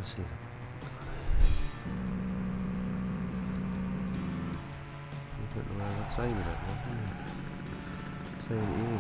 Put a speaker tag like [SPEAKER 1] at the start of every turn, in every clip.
[SPEAKER 1] see that. You don't know where that's aiming at now, do you? It's aiming at you.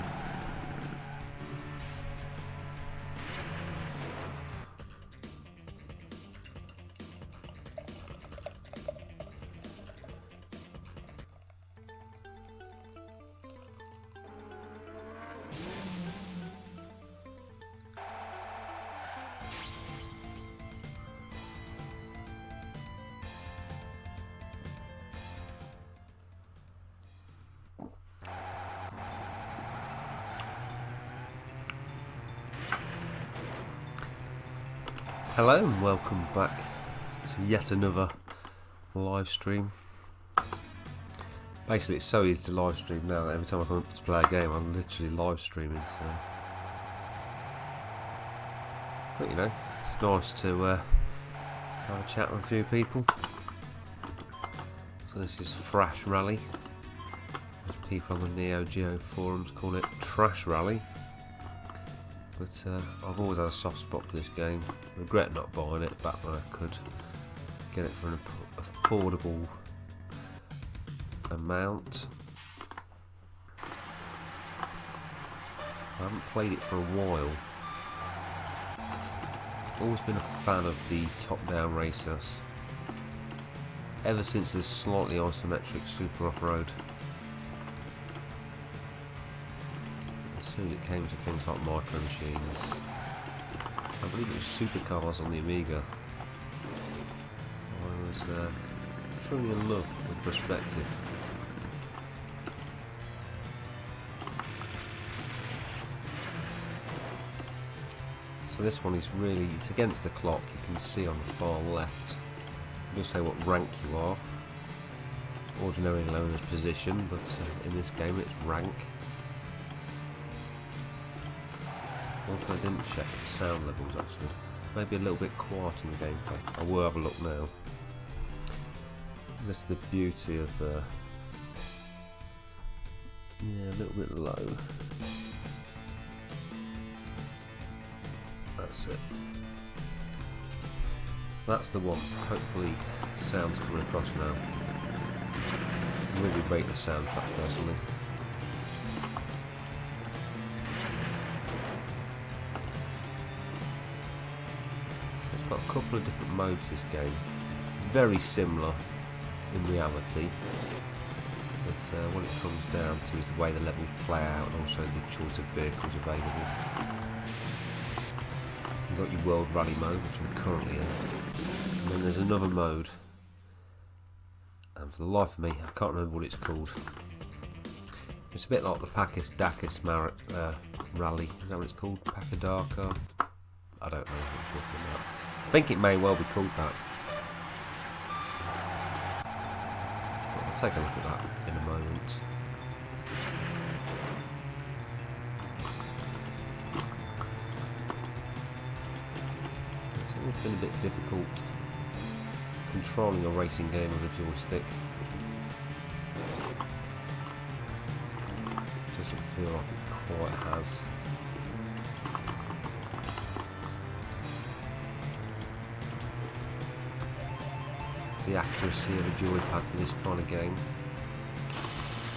[SPEAKER 1] Hello and welcome back to yet another live stream. Basically it's so easy to live stream now that every time I come up to play a game I'm literally live streaming, so. But you know, it's nice to have a chat with a few people. So this is Thrash Rally. As people on the Neo Geo forums call it Trash Rally. But I've always had a soft spot for this game. Regret not buying it back when I could get it for an affordable amount. I haven't played it for a while. Always been a fan of the top-down racers. Ever since the slightly isometric Super Off-Road. As soon as it came to things like Micro Machines, I believe it was Supercars on the Amiga, I was truly in love with perspective. So this one is really, it's against the clock. You can see on the far left, it will say what rank you are, ordinarily known as position, but in this game it's rank. I didn't check the sound levels actually. Maybe a little bit quiet in the gameplay. I will have a look now. This is the beauty of yeah, a little bit low. That's it. That's the one. Hopefully sound's coming across now. I really rate the soundtrack personally. Got a couple of different modes this game, very similar in reality, but what it comes down to is the way the levels play out and also the choice of vehicles available. You've got your World Rally mode, which I'm currently in, and then there's another mode, and for the life of me I can't remember what it's called. It's a bit like the Pakis Rally, is that what it's called? Pakadaka? I don't know what I'm talking about. I think it may well be called that. But I'll take a look at that in a moment. It's always been a bit difficult controlling a racing game with a joystick. Doesn't feel like it quite has. The accuracy of a joypad for this kind of game.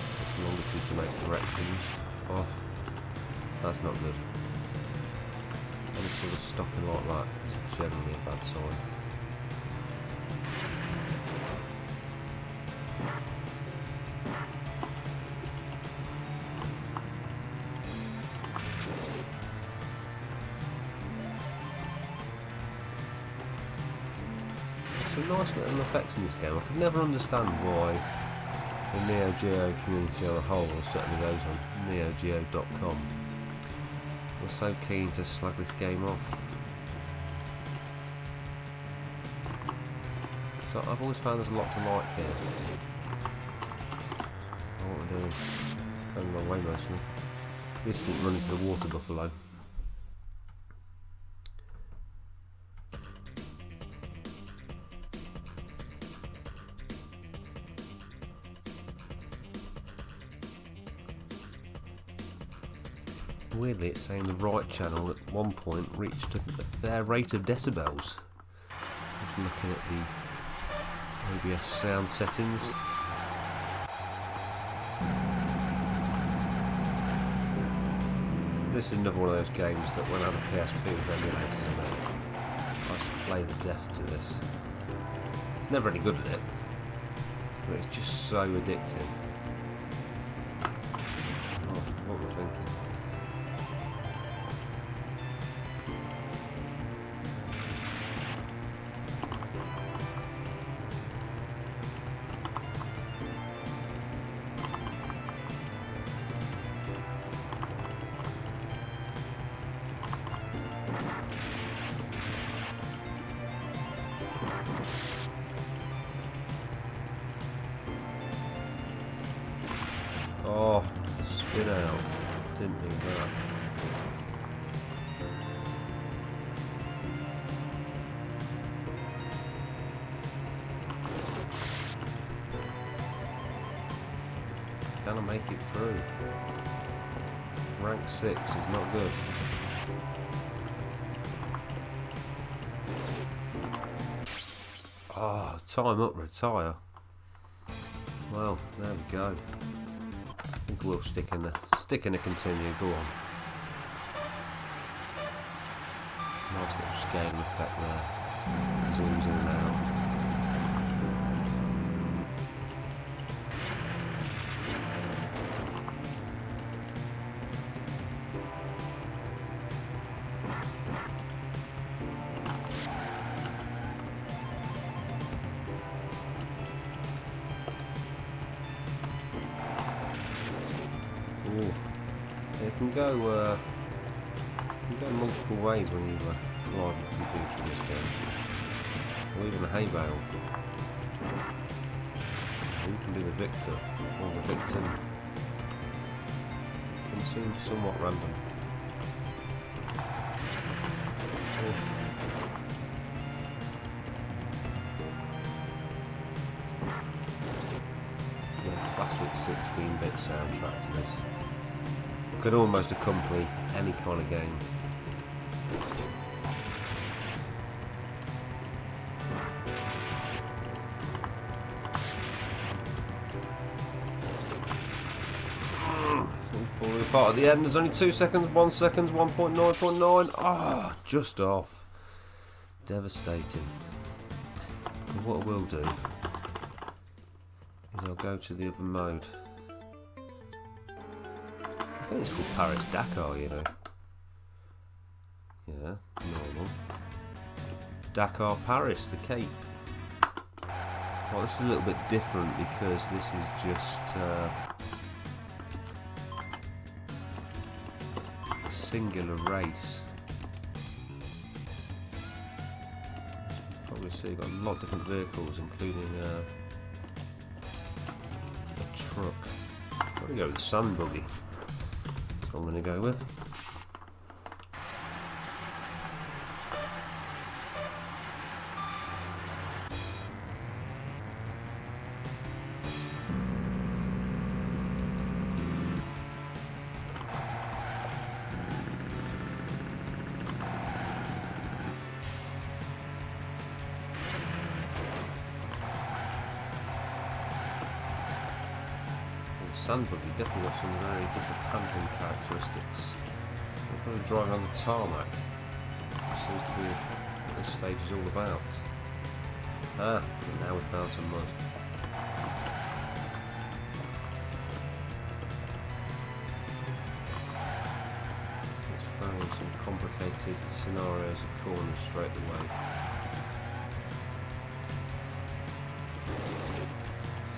[SPEAKER 1] It's taking longer for you to make corrections. Oh, that's not good. Any sort of stopping like that is generally a bad sign. Some nice little effects in this game. I could never understand why the Neo Geo community on a whole, or certainly those on NeoGeo.com, were so keen to slag this game off. So I've always found there's a lot to like here. What we're doing, going the wrong way mostly. This didn't run into the water buffalo. Weirdly, it's saying the right channel at one point reached a fair rate of decibels. Just looking at the OBS sound settings. This is another one of those games that when I had a PSP with emulators on it, I used to play the death to this. Never any good at it, but it's just so addictive. Oh, what am I thinking? Oh, spin out. Didn't do that. Can I make it through? Rank 6 is not good. Oh, time up, retire. Well, there we go. I think we'll stick in a continue. Go on. Nice little scaling effect there. Zooms in and out. It can go multiple ways when you collide with the computer in this game, or even a hay bale. You can be the victor or the victim. It can seem somewhat random. Yeah, classic 16-bit soundtrack to this. Could almost accompany any kind of game. It's all falling apart at the end. There's only 2 seconds, 1 second, 1.9.9. Ah, just off. Devastating. But what I will do is I'll go to the other mode. I think it's called Paris-Dakar, you know. Yeah, normal. Dakar, Paris, the Cape. Well, this is a little bit different because this is just a singular race. Probably see you've got a lot of different vehicles, including a truck. I'm going to go with the sun buggy. I'm going to go with. Sand buggy definitely got some very different handling characteristics. I'm going to drive on the tarmac. Which seems to be what this stage is all about. Ah, and now we've found some mud. Let's find some complicated scenarios of corners straight away.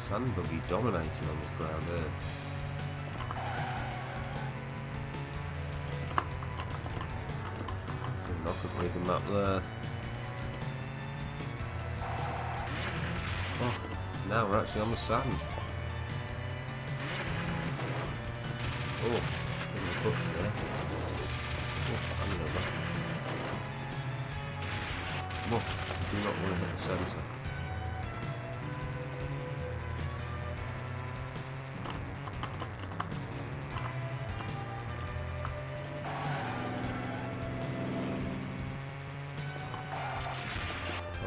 [SPEAKER 1] Sand buggy dominating on this ground here. Knock a big map there. Oh, now we're actually on the sand. Oh, in the bush there. Oh, and another. Oh, do not want to hit the centre.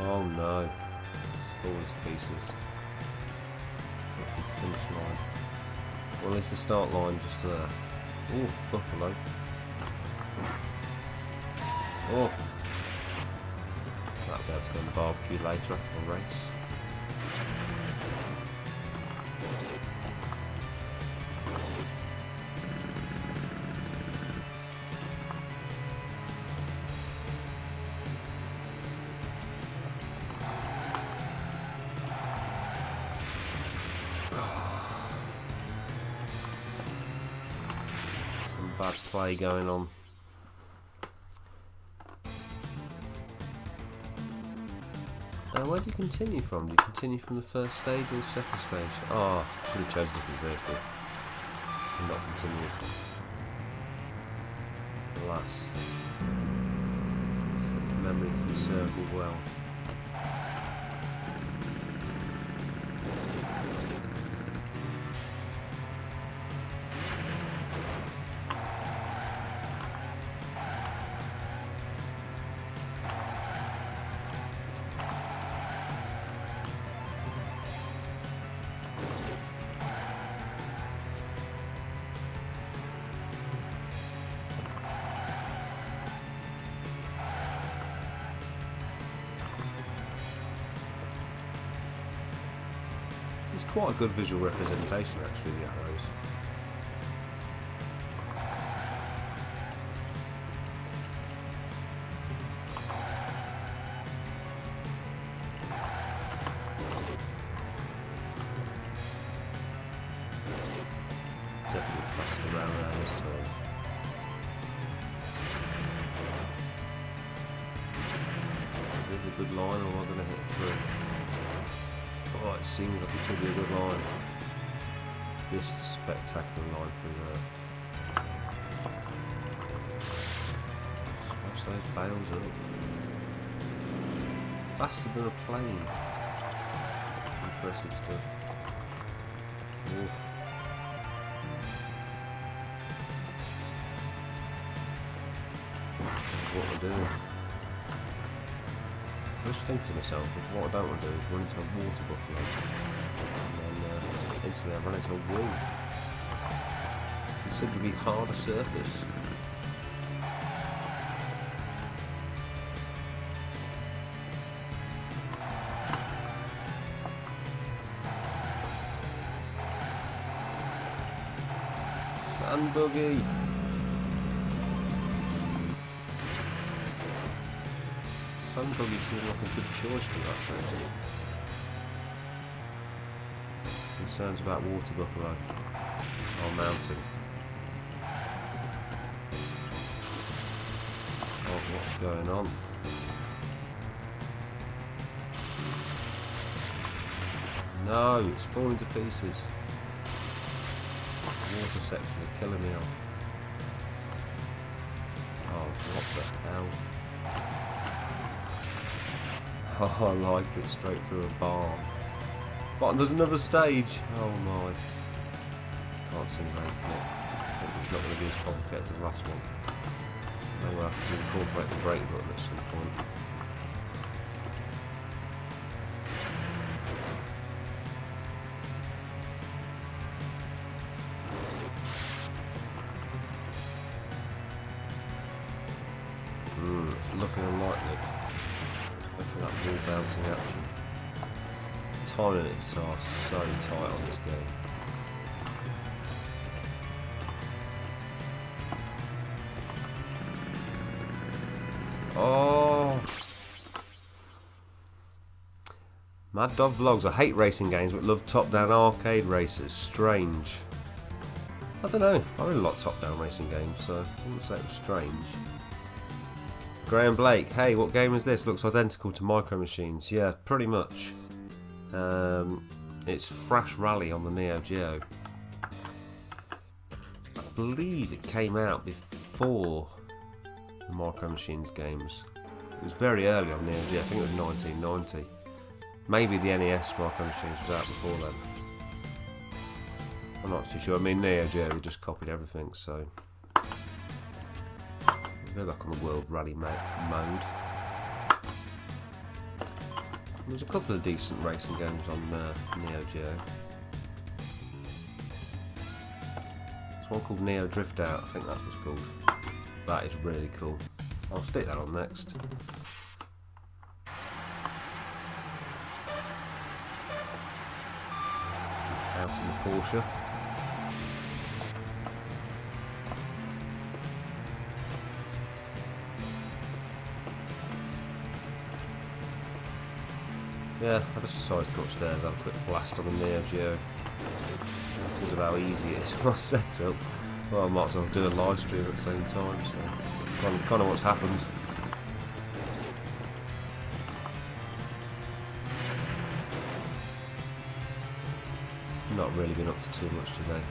[SPEAKER 1] Oh Oh no. It's falling to pieces. Finish line. Well, it's the start line just there. Oh, buffalo. Oh. That'll be able to go on the barbecue later after the race. Some bad play going on. Where do you continue from? Do you continue from the first stage or the second stage? Oh, I should have chosen a different vehicle and not continued. Alas. So memory can serve me well. It's quite a good visual representation actually, the arrows. Definitely faster around there this time. Is this a good line or am I going to hit a tree? Oh, it seems like it could be a good line. This is a spectacular line through there. Smash those bales up. Faster than a plane. Impressive stuff. Oof. What we're doing. I just think to myself, what I don't want to do is run into a water buffalo and then instantly I run into a wall. Considerably harder surface. Sand buggy! Sand buggy seemed like a good choice for that section. Concerns about water buffalo or mountain. Oh, what's going on? No, it's falling to pieces. Water section are killing me off. Oh, what the hell? Oh, I like it, straight through a barn. But there's another stage. Oh my. Can't see making it. Hopefully it's not going to be as complicated as the last one. Maybe we'll have to incorporate the brake button at some point. It's looking unlikely. Look at that ball bouncing action. Timing it are so tight on this game. Oh! Mad Dog Vlogs. I hate racing games but love top-down arcade races. Strange. I don't know. I really like top-down racing games, so I wouldn't say it was strange. Graham Blake, hey, what game is this? Looks identical to Micro Machines. Yeah, pretty much. It's Thrash Rally on the Neo Geo. I believe it came out before the Micro Machines games. It was very early on Neo Geo, I think it was 1990. Maybe the NES Micro Machines was out before then. I'm not too sure. I mean, Neo Geo just copied everything, so... Go back on the World Rally mode. There's a couple of decent racing games on Neo Geo. There's one called Neo Drift Out, I think that was called. That is really cool. I'll stick that on next. Out in the Porsche. Yeah, I just decided to go upstairs, have a quick blast on the Neo Geo because of how easy it is for my setup. Well, I might as well do a live stream at the same time, so that's kind of what's happened. Not really been up to too much today.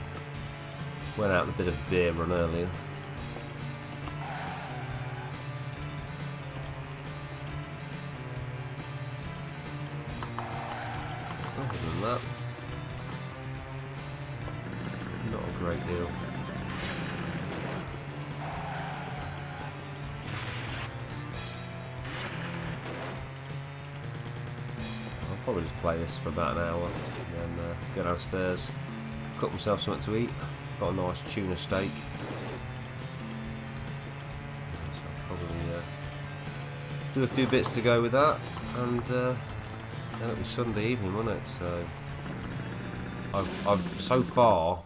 [SPEAKER 1] Went out with a bit of a beer run earlier. Other than that, not a great deal. I'll probably just play this for about an hour and then go downstairs, cook myself something to eat. Got a nice tuna steak. So I'll probably do a few bits to go with that, and then it'll be Sunday evening, won't it? So I've so far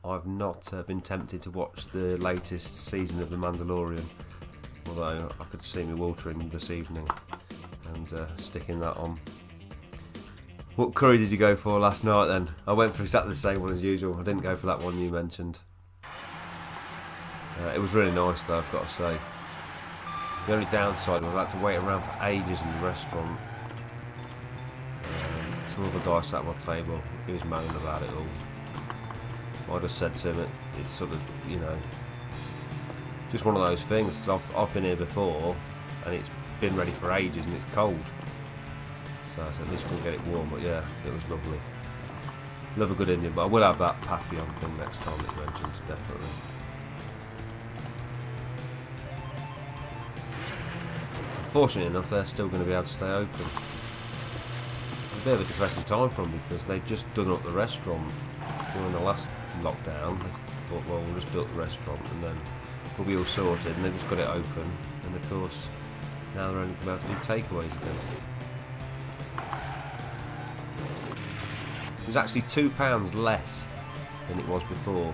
[SPEAKER 1] I've not been tempted to watch the latest season of The Mandalorian, although I could see me watering this evening and sticking that on. What curry did you go for last night then? I went for exactly the same one as usual. I didn't go for that one you mentioned. It was really nice though, I've got to say. The only downside was I had to wait around for ages in the restaurant. Some other guy sat at my table, he was moaning about it all. I just said to him, it's sort of, you know, just one of those things. I've been here before and it's been ready for ages and it's cold. So I said, at least we'll get it warm, but yeah, it was lovely. Love a good Indian, but I will have that Papillon thing next time that you mentioned, definitely. Fortunately enough, they're still going to be able to stay open. It's a bit of a depressing time for them because they'd just done up the restaurant during the last lockdown. They thought, well, we'll just do up the restaurant and then we'll be all sorted, and they just got it open. And of course, now they're only going to be able to do takeaways again. It was actually £2 less than it was before.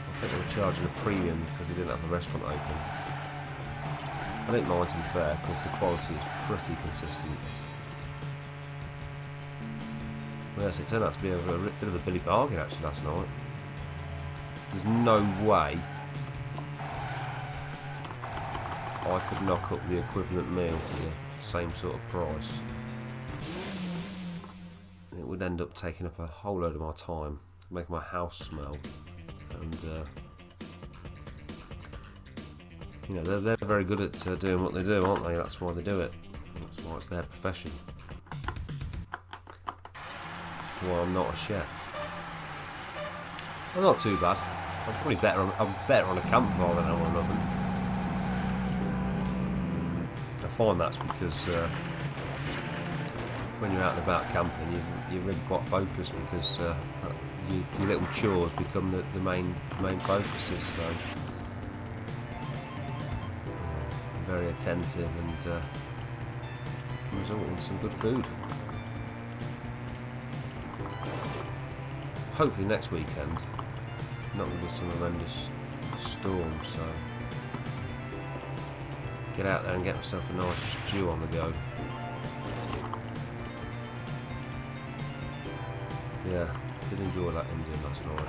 [SPEAKER 1] I think they were charging a premium because they didn't have the restaurant open. I don't mind, to be fair, because the quality is pretty consistent. Well, yes, it turned out to be a bit of a billy bargain actually last night. There's no way I could knock up the equivalent meal for the same sort of price. It would end up taking up a whole load of my time, make my house smell, and you know, they're very good at doing what they do, aren't they? That's why they do it. That's why it's their profession. That's why I'm not a chef. I'm not too bad. I'm probably better. I'm better on a campfire than on an oven. I find that's because when you're out and about camping, you're really quite focused because your little chores become the main focuses. So very attentive and result in some good food. Hopefully next weekend, not going to be some horrendous storm, so get out there and get myself a nice stew on the go. Yeah, did enjoy that Indian last night.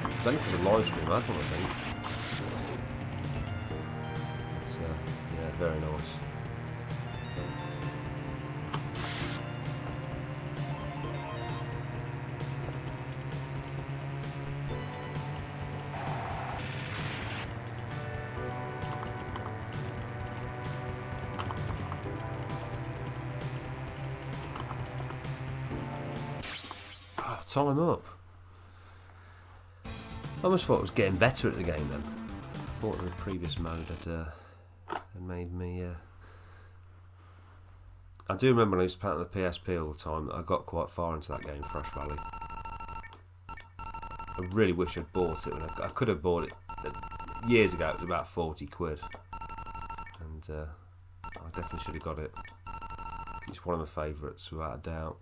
[SPEAKER 1] It was only for the live stream I had one, I think. But, yeah, very nice. Time up. I almost thought I was getting better at the game then. I thought the previous mode had made me I do remember when I used to play it on the PSP all the time. I got quite far into that game, Fresh Rally. I really wish I'd bought it. I could have bought it years ago. It was about 40 quid. And I definitely should have got it. It's one of my favourites, without a doubt.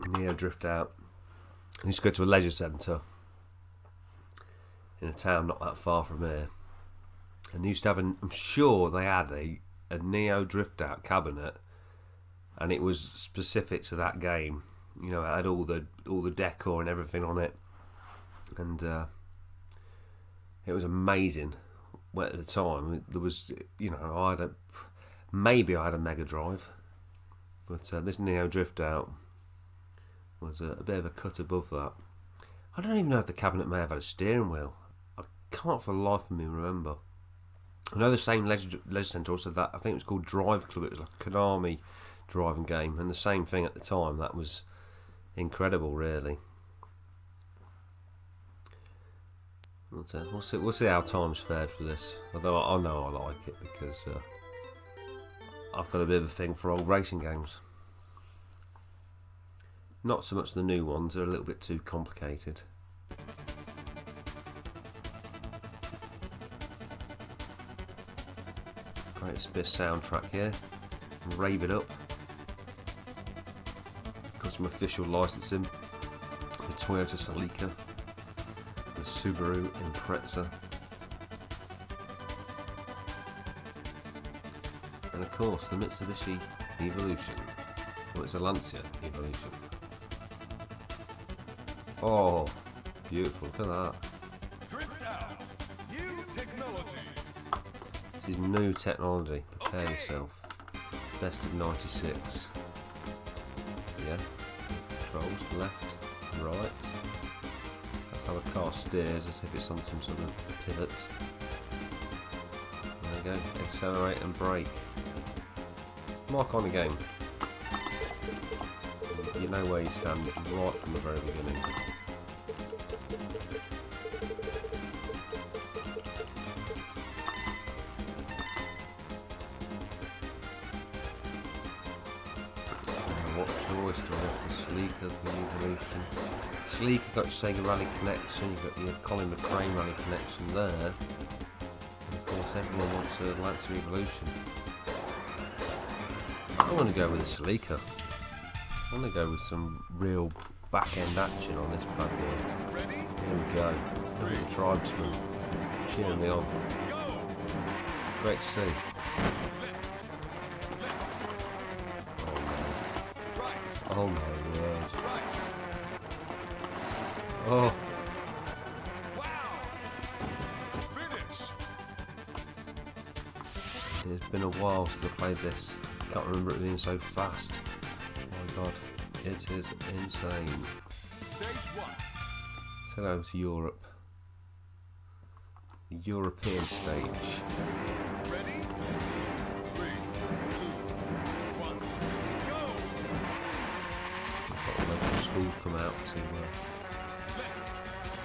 [SPEAKER 1] Neo Drift Out. I used to go to a leisure centre in a town not that far from here. And they used to have I'm sure they had a Neo Drift Out cabinet, and it was specific to that game. You know, it had all the decor and everything on it, and it was amazing. Well, at the time, there was, you know, maybe I had a Mega Drive, but this Neo Drift Out was a bit of a cut above that. I don't even know if the cabinet may have had a steering wheel. I can't for the life of me remember. I know the same leisure centre also that, I think it was called Drive Club. It was like a Konami driving game, and the same thing at the time. That was incredible, really. We'll see how time's fared for this. Although I know I like it because I've got a bit of a thing for old racing games. Not so much the new ones, they're a little bit too complicated. Right, it's a bit of soundtrack here. Rave it up. Got some official licensing. The Toyota Celica. The Subaru Impreza. And of course the Mitsubishi Evolution. Well, it's a Lancia Evolution. Oh, beautiful, look at that.
[SPEAKER 2] Drift Out. New technology.
[SPEAKER 1] This is new technology, prepare yourself. Best of 96. Yeah, there's the controls, left, right. That's how the car steers, as if it's on some sort of pivot. There you go, accelerate and brake. Mark on the game. You know where you stand right from the very beginning. What choice do I have? The Sleeker, the Evolution. Sleeker got your Sega Rally connection, you've got your Colin McRae Rally connection there. And of course everyone wants a Lancia Evolution. I want to go with the Sleeker. I'm going to go with some real back-end action on this bad boy. Here we go. Look at the tribesmen cheering me on. Great to see. Oh my word. Oh. It's been a while since I played this. I can't remember it being so fast. Oh my god, it is insane. So over to Europe. The European stage.
[SPEAKER 2] Ready? 3, 2, 1, go!
[SPEAKER 1] Looks like the local schools come out to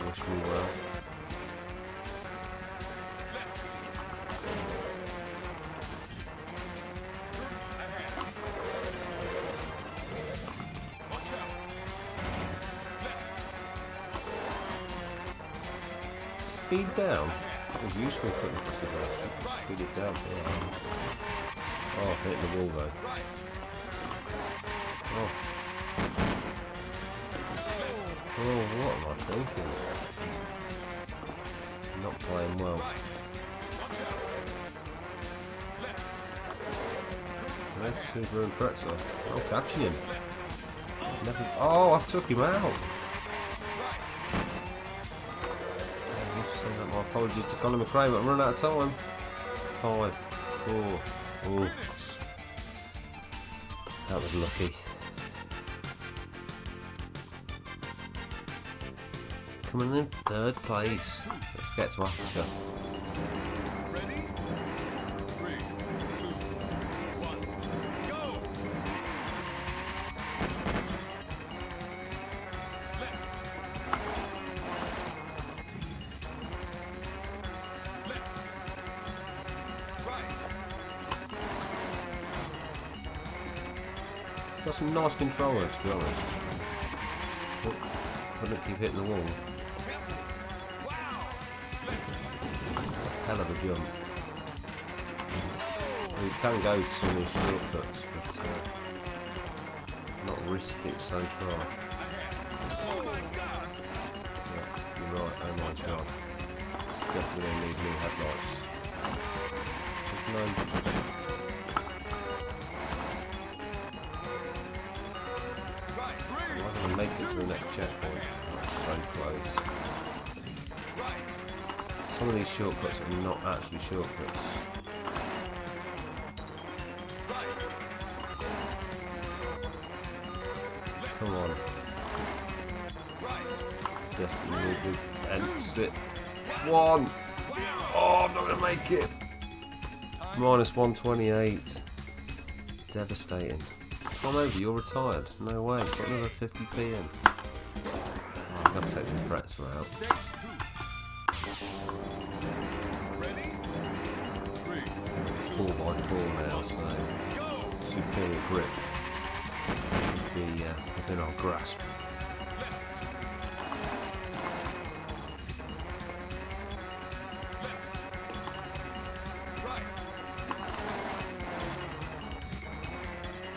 [SPEAKER 1] wish me well. Speed down. It was useful putting across the bridge. Speed it down. Yeah. Oh, hit the wall though. Oh. Oh, what am I thinking? Not playing well. There's Subaru Impreza. Oh, catching him. Never. Oh, I took him out. My apologies to Colin McRae, but I'm running out of time. 5, 4. Oh, that was lucky. Coming in third place. Let's get to Africa.
[SPEAKER 2] Ready? 3, 2, 1, go!
[SPEAKER 1] Got some nice controller, to be honest. But couldn't keep hitting the wall. Hell of a jump. You can go to some of these shortcuts, but not risked it so far. Yeah, you're right, oh my god. Definitely gonna need new headlights. There's no... I'm not gonna make it to the next checkpoint. That's so close. Some of these shortcuts are not actually shortcuts. Come on. Desperately need the exit. One! Oh, I'm not going to make it! Minus 128. Devastating. Come over, you're retired. No way, got another 50p in. Oh, I'm going to take the pretzel out.
[SPEAKER 2] Ready? 3,
[SPEAKER 1] 4x4 now, so superior grip should be within our grasp.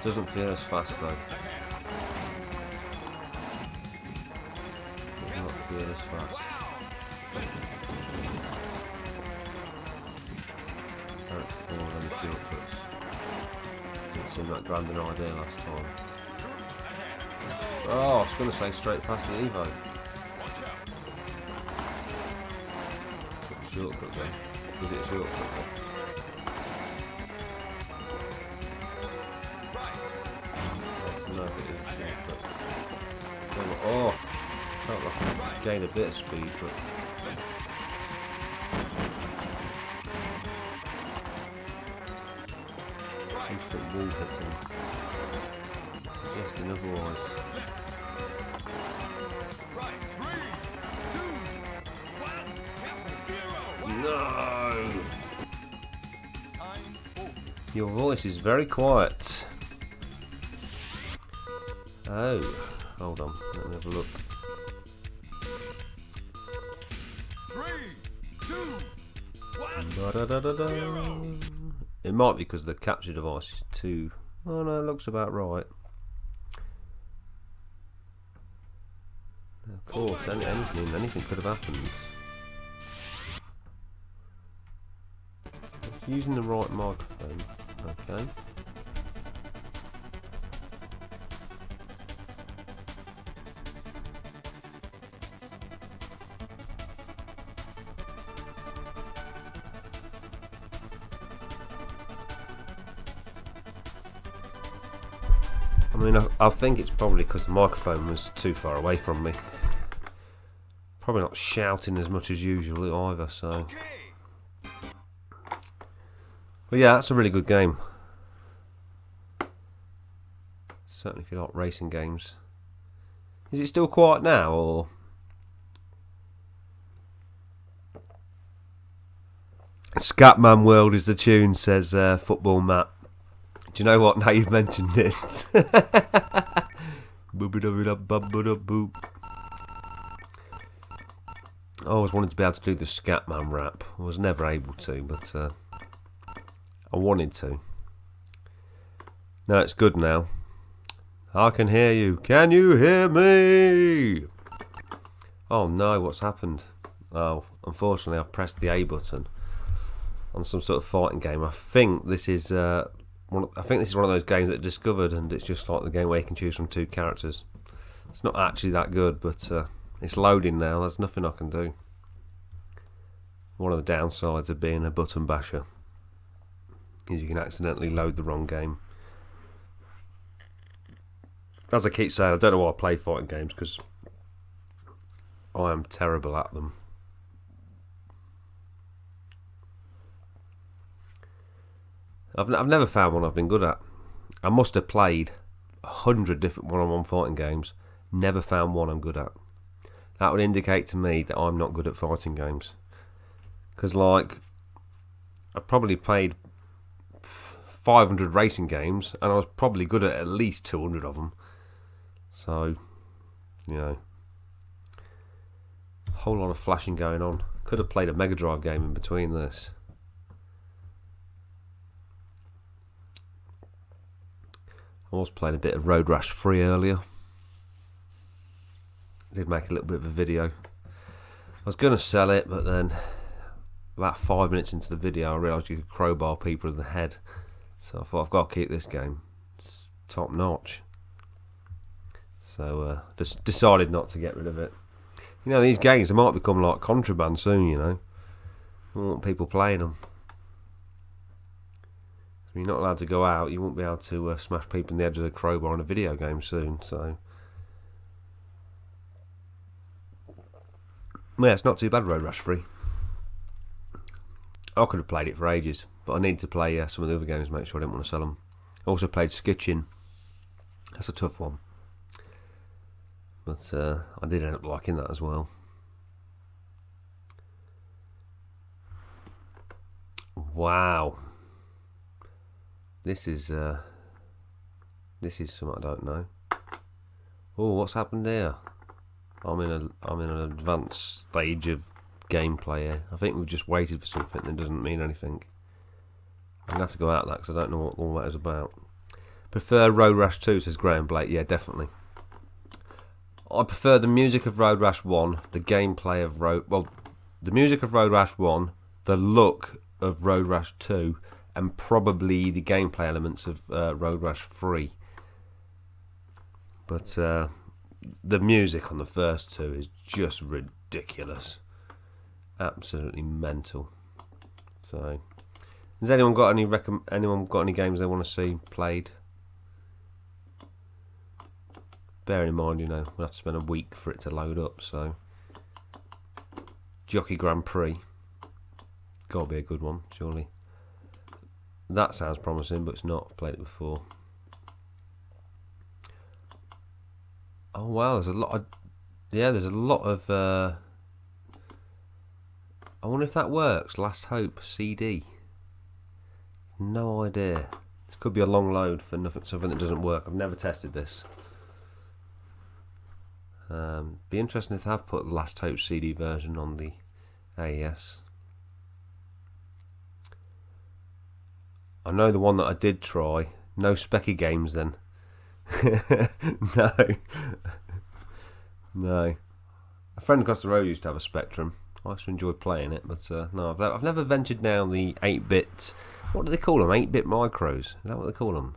[SPEAKER 1] Doesn't feel as fast though. Does not feel as fast. Character board and the shortcuts. Didn't seem that grand an idea last time. Oh, I was going to say straight past the Evo. Took a shortcut then. Is it a shortcut then? No, if it is a shortcut. Oh, felt like I gained a bit of speed, but constant wall hitting, suggesting otherwise. No! Your voice is very quiet. Oh, hold on, let me have a look.
[SPEAKER 2] 3, 2, 1.
[SPEAKER 1] Da-da-da-da-da. It might be because the capture device is too... Oh no, it looks about right. Of course, anything could have happened. Using the right microphone, okay. I mean, I think it's probably because the microphone was too far away from me. Probably not shouting as much as usual either, so... But yeah, that's a really good game. Certainly if you like racing games. Is it still quiet now, or...? Scatman World is the tune, says Football Matt. Do you know what? Now you've mentioned it. I always wanted to be able to do the Scatman rap. I was never able to, but I wanted to. No, it's good now. I can hear you. Can you hear me? Oh no, what's happened? Oh, unfortunately I've pressed the A button on some sort of fighting game. I think this is one of those games that I discovered, and it's just like the game where you can choose from 2 characters. It's not actually that good, but it's loading now. There's nothing I can do. One of the downsides of being a button basher is you can accidentally load the wrong game. As I keep saying, I don't know why I play fighting games, because I am terrible at them. I've never found one I've been good at. I must have played 100 different one-on-one fighting games, never found one I'm good at. That would indicate to me that I'm not good at fighting games. Because, like, I've probably played 500 racing games, and I was probably good at least 200 of them. So, you know, a whole lot of flashing going on. Could have played a Mega Drive game in between this. I was playing a bit of Road Rash 3 earlier. Did make a little bit of a video. I was going to sell it, but then about 5 minutes into the video I realised you could crowbar people in the head. So I thought, I've got to keep this game. It's top notch. So just decided not to get rid of it. You know, these games, they might become like contraband soon, you know. I don't want people playing them. You're not allowed to go out, you won't be able to smash people in the head with a crowbar in a video game soon, so... Yeah, it's not too bad, Road Rash 3. I could have played it for ages, but I needed to play some of the other games to make sure I didn't want to sell them. I also played Skitching. That's a tough one. But I did end up liking that as well. Wow. This is something I don't know. Oh, what's happened here? I'm in an advanced stage of gameplay here. I think we've just waited for something that doesn't mean anything. I'm gonna have to go out of that because I don't know what all that is about. Prefer Road Rash 2, says Graham Blake. Yeah, definitely. I prefer the music of Road Rash 1, the gameplay of the music of Road Rash 1, the look of Road Rash 2, and probably the gameplay elements of Road Rash 3. But the music on the first two is just ridiculous. Absolutely mental. So, has anyone got any games they want to see played? Bear in mind, you know, we'll have to spend a week for it to load up, so... Jockey Grand Prix. Gotta be a good one, surely. That sounds promising, but it's not. I've played it before. Oh wow, there's a lot of... Yeah, there's a lot of... I wonder if that works. Last Hope CD. No idea. This could be a long load for something that doesn't work. I've never tested this. Be interesting if they have put the Last Hope CD version on the AES. I know the one that I did try. No Specky games then. No. No. A friend across the road used to have a Spectrum. I used to enjoy playing it, but no, I've never ventured down the 8-bit... What do they call them? 8-bit micros? Is that what they call them?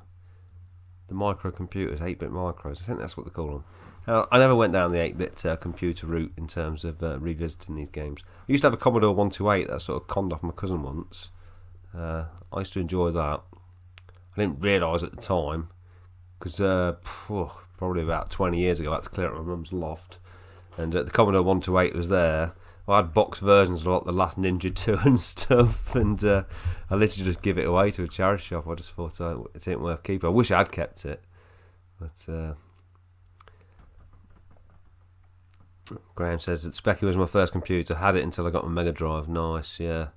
[SPEAKER 1] The microcomputers, 8-bit micros. I think that's what they call them. I never went down the 8-bit computer route in terms of revisiting these games. I used to have a Commodore 128 that I sort of conned off my cousin once. I used to enjoy that. I didn't realise at the time, because probably about 20 years ago I had to clear out my mum's loft, and the Commodore 128 was there. I had box versions of like the Last Ninja 2 and stuff, and I literally just give it away to a charity shop. I just thought it ain't worth keeping. I wish I had kept it, but Graham says that Specky was my first computer. Had it until I got my Mega Drive. Nice, yeah.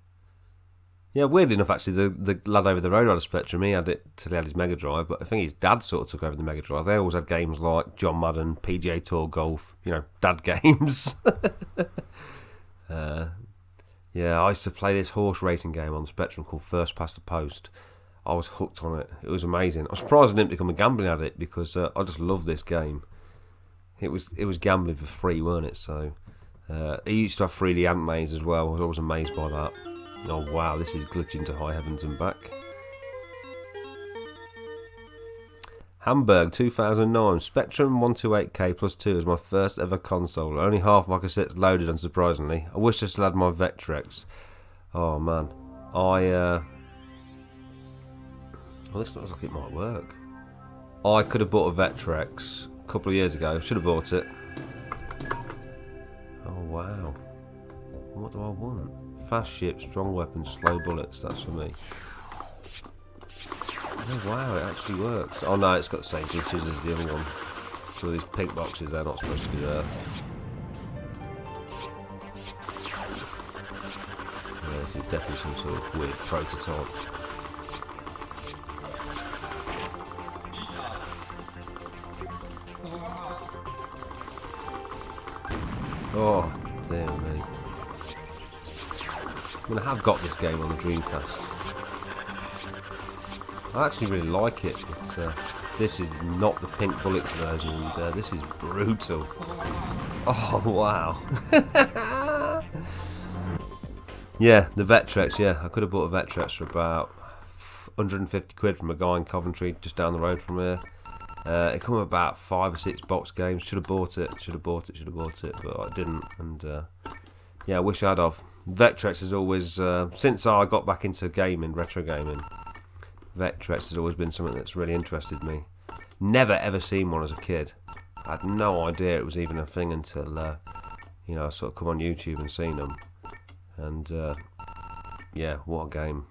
[SPEAKER 1] Yeah, weirdly enough, actually, the lad over the road had a Spectrum. He had it till he had his Mega Drive, but I think his dad sort of took over the Mega Drive. They always had games like John Madden, PGA Tour Golf, you know, dad games. Yeah, I used to play this horse racing game on the Spectrum called First Past the Post. I was hooked on it. It was amazing. I was surprised I didn't become a gambling addict because I just love this game. It was gambling for free, weren't it? So it used to have 3D animes as well. I was always amazed by that. Oh wow, this is glitching to high heavens and back. Hamburg 2009 Spectrum 128K plus 2 is my first ever console. Only half my cassettes loaded, unsurprisingly. I wish I still had my Vectrex. Oh man, well, this looks like it might work. I could have bought a Vectrex a couple of years ago. Should have bought it. Oh wow, what do I want? Fast ship, strong weapons, slow bullets. That's for me. Oh wow, it actually works. Oh no, it's got the same features as the other one. So these pink boxes, they're not supposed to be there. Yeah, this is definitely some sort of weird prototype. Oh, dear me. I mean, I have got this game on the Dreamcast. I actually really like it, but this is not the Pink Bullets version, and this is brutal. Oh, wow. Yeah, the Vectrex, yeah. I could have bought a Vectrex for about 150 quid from a guy in Coventry, just down the road from here. It come with about 5 or 6 box games. Should have bought it, but I didn't. And yeah, I wish I'd have. Vectrex has always, since I got back into gaming, retro gaming, Vectrex has always been something that's really interested me. Never ever seen one as a kid. I had no idea it was even a thing until, you know, I sort of come on YouTube and seen them. And yeah, what a game.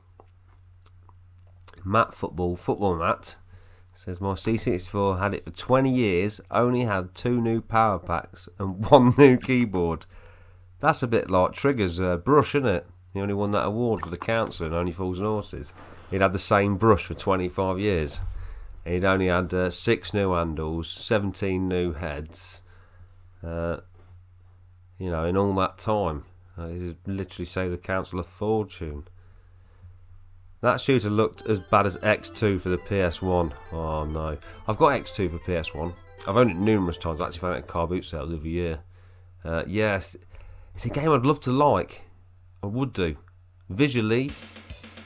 [SPEAKER 1] Matt Football Matt says my C64 had it for 20 years, only had 2 new power packs and 1 new keyboard. That's a bit like Trigger's brush, isn't it? He only won that award for the council in Only Fools and Horses. He'd had the same brush for 25 years. He'd only had 6 new handles, 17 new heads, you know, in all that time. He's literally saved the council a fortune. That shooter looked as bad as X2 for the PS1. Oh no. I've got X2 for PS1. I've owned it numerous times. I actually found it at car boot sales every year. Yes, it's a game I'd love to like. I would do. Visually,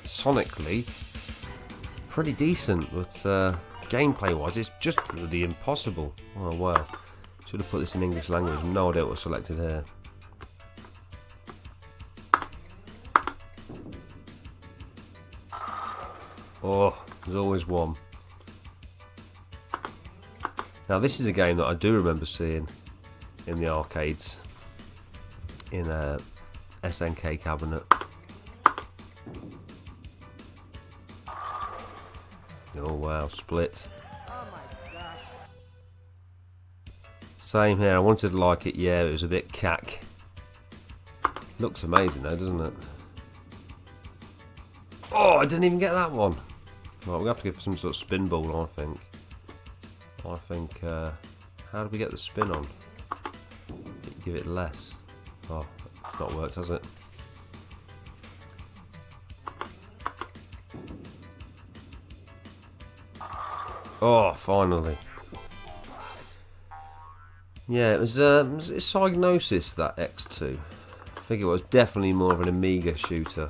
[SPEAKER 1] sonically, pretty decent, but gameplay wise, it's just bloody impossible. Oh wow. Should have put this in English language. No idea what was selected here. Oh, there's always one. Now this is a game that I do remember seeing in the arcades in a SNK cabinet. Oh wow, Split. Same here, I wanted to like it, yeah, it was a bit cack. Looks amazing though, doesn't it? Oh, I didn't even get that one. Right, we'll have to give some sort of spin ball, I think. How do we get the spin on? Give it less. Oh, it's not worked, has it? Oh, finally. Yeah, it was Psygnosis, that X2. I think it was definitely more of an Amiga shooter.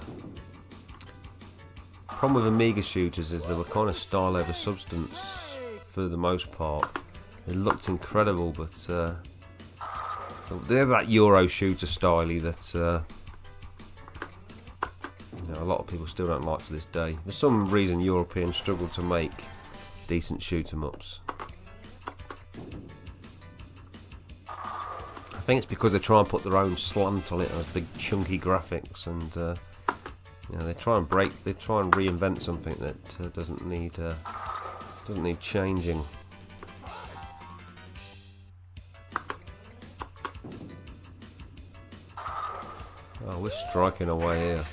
[SPEAKER 1] Problem with Amiga shooters is they were kind of style over substance for the most part. It looked incredible, but they're that Euro shooter styley that you know, a lot of people still don't like to this day. For some reason, Europeans struggle to make decent shoot 'em ups. I think it's because they try and put their own slant on it, those big chunky graphics, and you know, they try and reinvent something that doesn't need changing. Oh, we're striking away here.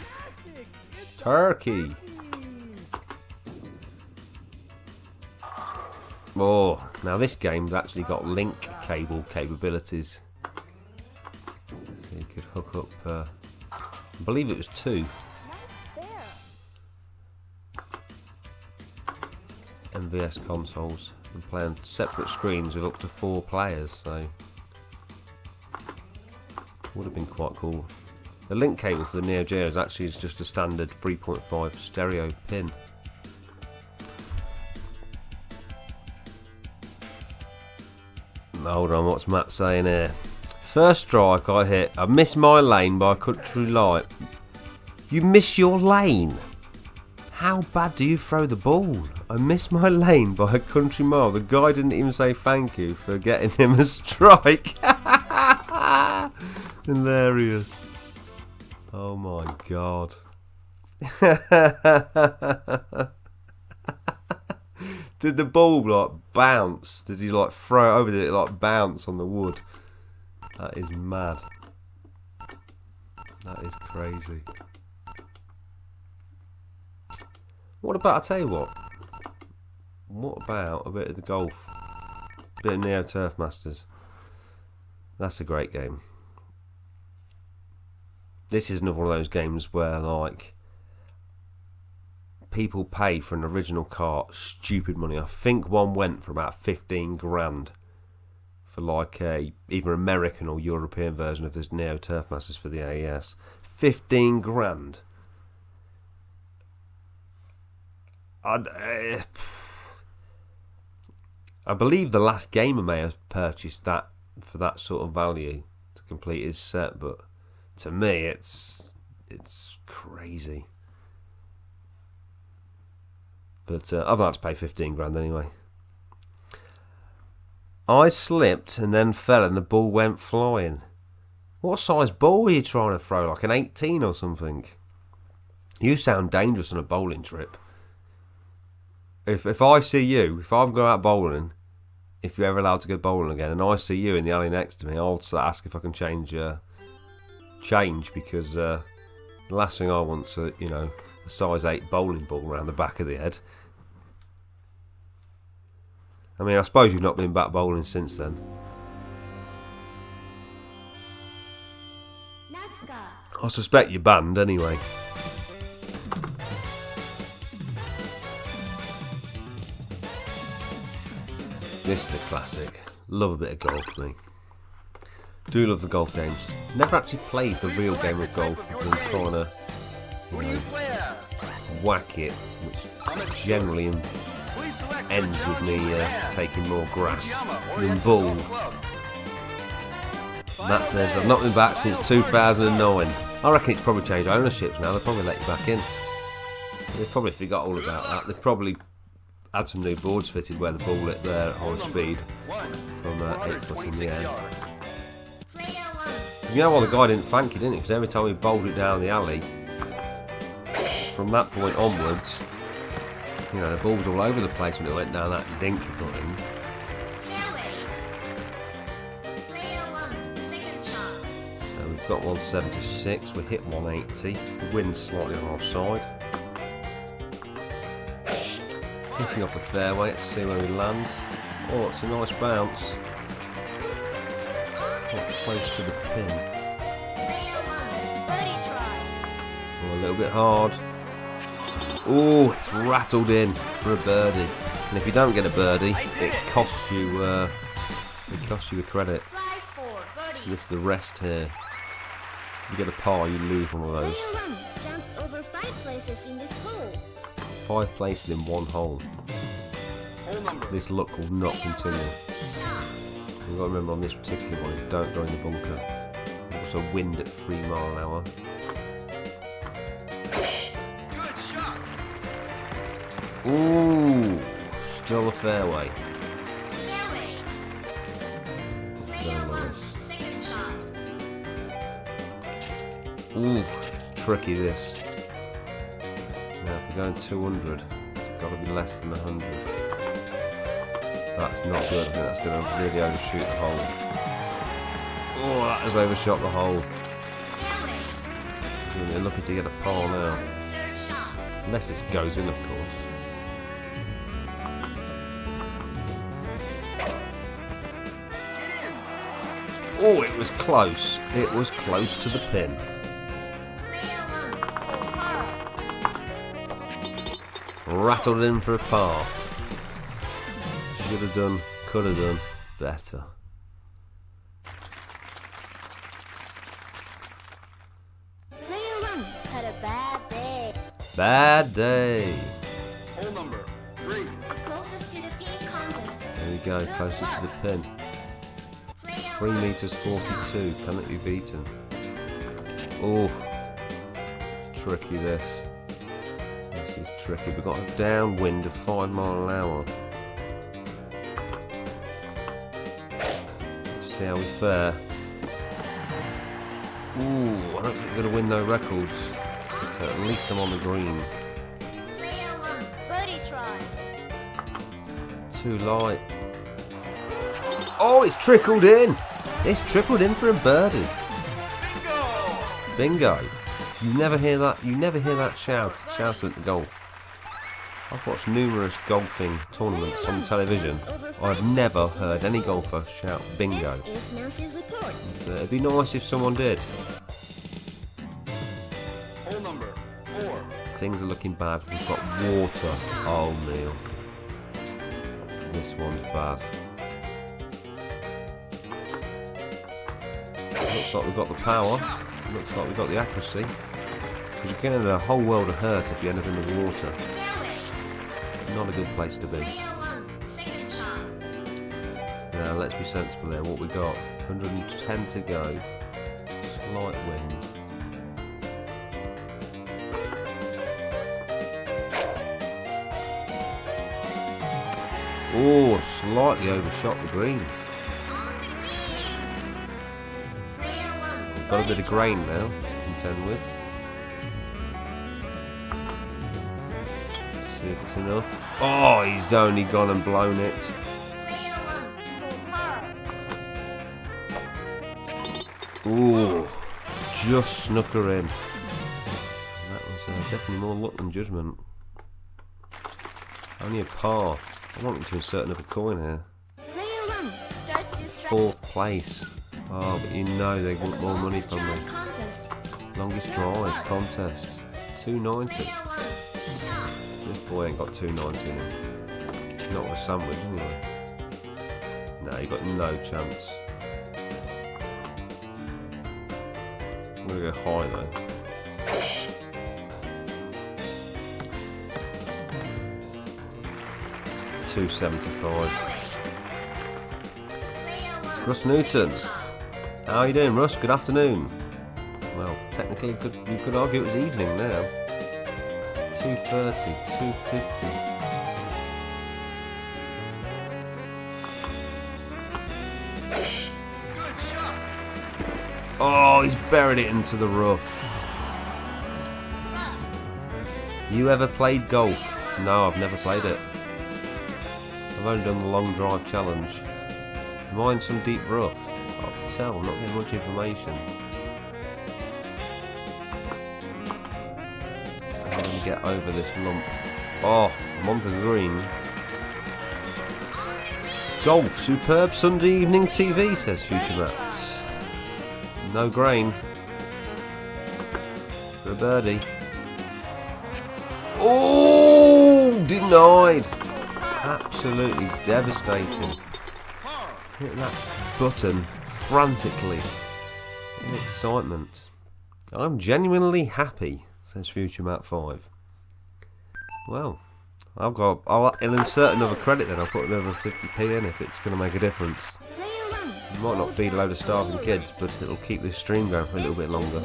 [SPEAKER 1] Turkey. Oh, now this game's actually got link cable capabilities. So you could hook up, I believe it was 2. MVS consoles and play on separate screens with up to 4 players, so would have been quite cool. The link cable for the Neo Geo is actually just a standard 3.5 stereo pin. Hold on, what's Matt saying here? First strike I hit. I missed my lane by a country light. You miss your lane? How bad do you throw the ball? I missed my lane by a country mile. The guy didn't even say thank you for getting him a strike. Hilarious. Oh my god. Did the ball like bounce? Did he like throw it over? Did it like bounce on the wood? That is mad. That is crazy. What about, I'll tell you what about a bit of the golf? A bit of Neo Turf Masters. That's a great game. this is another one of those games where like people pay for an original cart stupid money. I think one went for about 15 grand for like a either American or European version of this Neo Turf Masters for the AES. 15 grand. I believe the last gamer may have purchased that for that sort of value to complete his set, but to me it's crazy. But I've had to pay 15 grand anyway. I slipped and then fell and the ball went flying. What size ball are you trying to throw? Like an 18 or something? You sound dangerous on a bowling trip. If I see you, if I'm going out bowling, if you're ever allowed to go bowling again, and I see you in the alley next to me, I'll ask if I can change because the last thing I want's a size 8 bowling ball around the back of the head. I mean, I suppose you've not been back bowling since then. I suspect you're banned anyway. This is a classic. Love a bit of golf, me. Do love the golf games. Never actually played the real game of golf. I've been trying to, whack it, which generally ends with me taking more grass than ball. And that says I've not been back since 2009. I reckon it's probably changed ownerships now. They'll probably let you back in. They've probably forgot all about that. They've probably had some new boards fitted where the ball hit there at high speed from 8 foot in the air. You know why the guy didn't thank you, didn't he? Because every time he bowled it down the alley, from that point onwards, the ball was all over the place when it went down that dink button. So we've got 176, we hit 180, the wind's slightly on our side. Hitting off the fairway, let's see where we land. Oh, it's a nice bounce. Quite close to the pin. Oh, a little bit hard. Oh, it's rattled in for a birdie. And if you don't get a birdie, it costs you a credit. This is the rest here. If you get a par, you lose one of those.
[SPEAKER 3] Jumped over 5 places in this hole.
[SPEAKER 1] 5 places in one hole. This luck will not continue. You've got to remember on this particular one, don't go in the bunker. There's also wind at 3 miles an hour.
[SPEAKER 2] Good shot.
[SPEAKER 1] Ooh, still a fairway. Very nice. Ooh, it's tricky this. Now if we're going 200, it's got to be less than 100. That's not good. I think that's going to really overshoot the hole. Oh, that has overshot the hole. They're looking to get a par now. Unless this goes in, of course. Oh, it was close. It was close to the pin. Rattled in for a par. Should have done, could have done better.
[SPEAKER 3] Player 1 had a bad day.
[SPEAKER 1] Bad day.
[SPEAKER 2] Hole number 3.
[SPEAKER 3] Closest to the pin contest.
[SPEAKER 1] There we go, closer to the pin. 3 meters 42. Can it be beaten? Oh, tricky this. This is tricky. We've got a downwind of 5 miles an hour. Let's see how we fare. Ooh, I don't think we're going to win no records. So at least I'm on the green.
[SPEAKER 3] Player 1, birdie try.
[SPEAKER 1] Too light. Oh, it's trickled in. It's trickled in for a birdie. Bingo. You never hear that. You never hear that shout at the golf. I've watched numerous golfing tournaments on television. I've never heard any golfer shout bingo.
[SPEAKER 3] This is Nancy's report.
[SPEAKER 1] It'd be nice if someone did. things are looking bad. We've got water. Oh, Neil. This one's bad. Looks like we've got the power. Looks like we've got the accuracy. Because you're getting a whole world of hurt if you end up in the water. Not a good place to be. Now let's be sensible there. What we got? 110 to go. Slight wind. Oh, slightly overshot the green. We've got a bit of grain now to contend with. See if it's enough. Oh, he's only gone and blown it. Ooh, just snuck her in. That was definitely more luck than judgment. Only a par. I want them to insert another coin here. Fourth place. Oh, but you know they want more money from me. Longest drive contest. 290. This boy ain't got 290 in him. Not with a sandwich anyway. No, you got no chance. I'm gonna go high though. $275. Russ Newton. How are you doing, Russ? Good afternoon. Well, technically you could argue it was evening now. 230, 250.
[SPEAKER 2] Good shot.
[SPEAKER 1] Oh, he's buried it into the rough. You ever played golf? No, I've never played it. I've only done the long drive challenge. Am I in some deep rough? It's hard to tell, I'm not getting much information. I'm going to get over this lump. Oh, I'm onto the green. Golf, superb Sunday evening TV, says Future Mats. No grain. For a birdie. Oh, denied. Absolutely devastating. Hit that button frantically in excitement. I'm happy, says Future Matt 5. Well, I'll insert another credit then. I'll put another 50p in if it's going to make a difference. It might not feed a load of starving kids, but it'll keep this stream going for a little bit longer.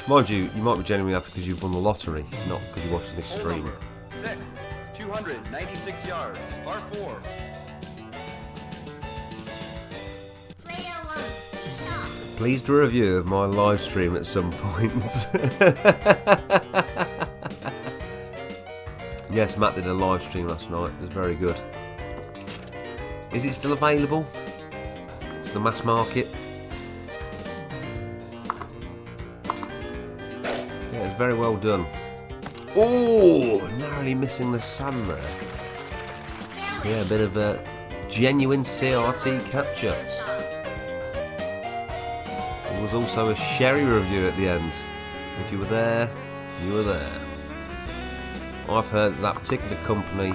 [SPEAKER 1] Mind you, you might be genuinely happy because you've won the lottery, not because you watched this stream.
[SPEAKER 2] 6, 296 yards, par 4.
[SPEAKER 1] Please do a review of my live stream at some point. Yes, Matt did a live stream last night. It was very good. Is it still available? It's the mass market. Yeah, it's very well done. Oh, narrowly missing the sun there. Yeah, a bit of a genuine CRT capture. There was also a sherry review at the end. If you were there, you were there. I've heard that particular company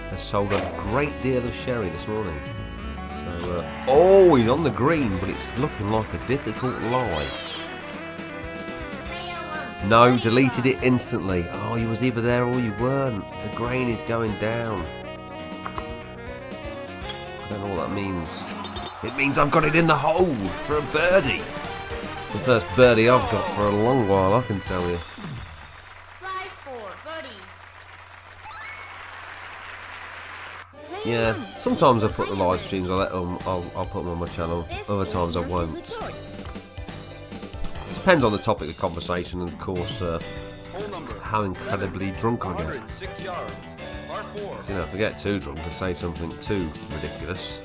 [SPEAKER 1] has sold a great deal of sherry this morning. So, oh, he's on the green, but it's looking like a difficult lie. No, deleted it instantly. Oh, you was either there or you weren't. The grain is going down. I don't know what that means. It means I've got it in the hole for a birdie. It's the first birdie I've got for a long while, I can tell you. Yeah, sometimes I put the live streams, I'll put them on my channel. Other times I won't. It depends on the topic of conversation and of course how incredibly drunk I get. So, you know, if I get too drunk I say something too ridiculous.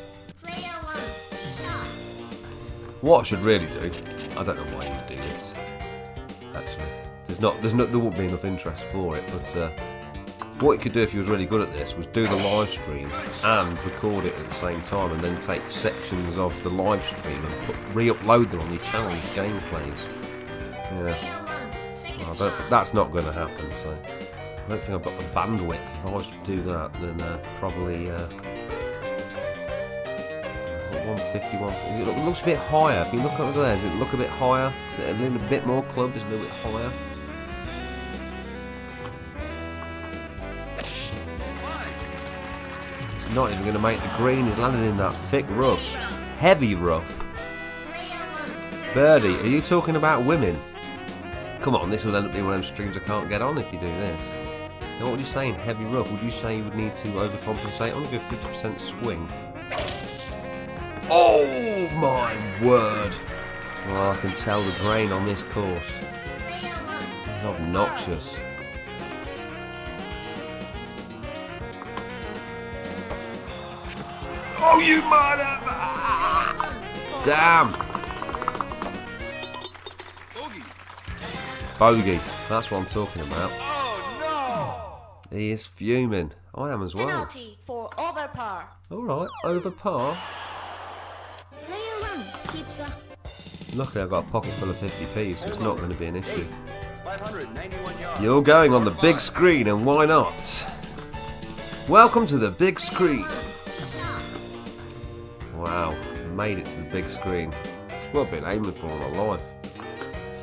[SPEAKER 1] What I should really do, I don't know why you would do this. Actually, there wouldn't be enough interest for it, but what you could do if you was really good at this was do the live stream and record it at the same time and then take sections of the live stream and re-upload them on your challenge gameplays. Yeah. don't think that's not going to happen. So I don't think I've got the bandwidth. If I was to do that, then probably 150. It looks a bit higher. If you look over there, does it look a bit higher? Is it a little bit more club? Is it a little bit higher? It's not even going to make the green. He's landed in that thick rough, heavy rough. Birdie, are you talking about women? Come on, this will end up being one of them streams I can't get on if you do this. Now, what would you say in heavy rough? Would you say you would need to overcompensate? I want to go 50% swing. Oh my word! Well, I can tell the grain on this course is obnoxious. Oh, you mother! Damn! Bogey, that's what I'm talking about.
[SPEAKER 2] Oh no!
[SPEAKER 1] He is fuming. I am as well.
[SPEAKER 3] Penalty for over par.
[SPEAKER 1] Alright, over par.
[SPEAKER 3] Player 1 keeps up.
[SPEAKER 1] Luckily I've got a pocket full of 50p, so it's not going to be an issue.
[SPEAKER 2] 591 yards.
[SPEAKER 1] You're going on the big screen, and why not? Welcome to the big screen. Wow, made it to the big screen. It's what I've been aiming for all my life.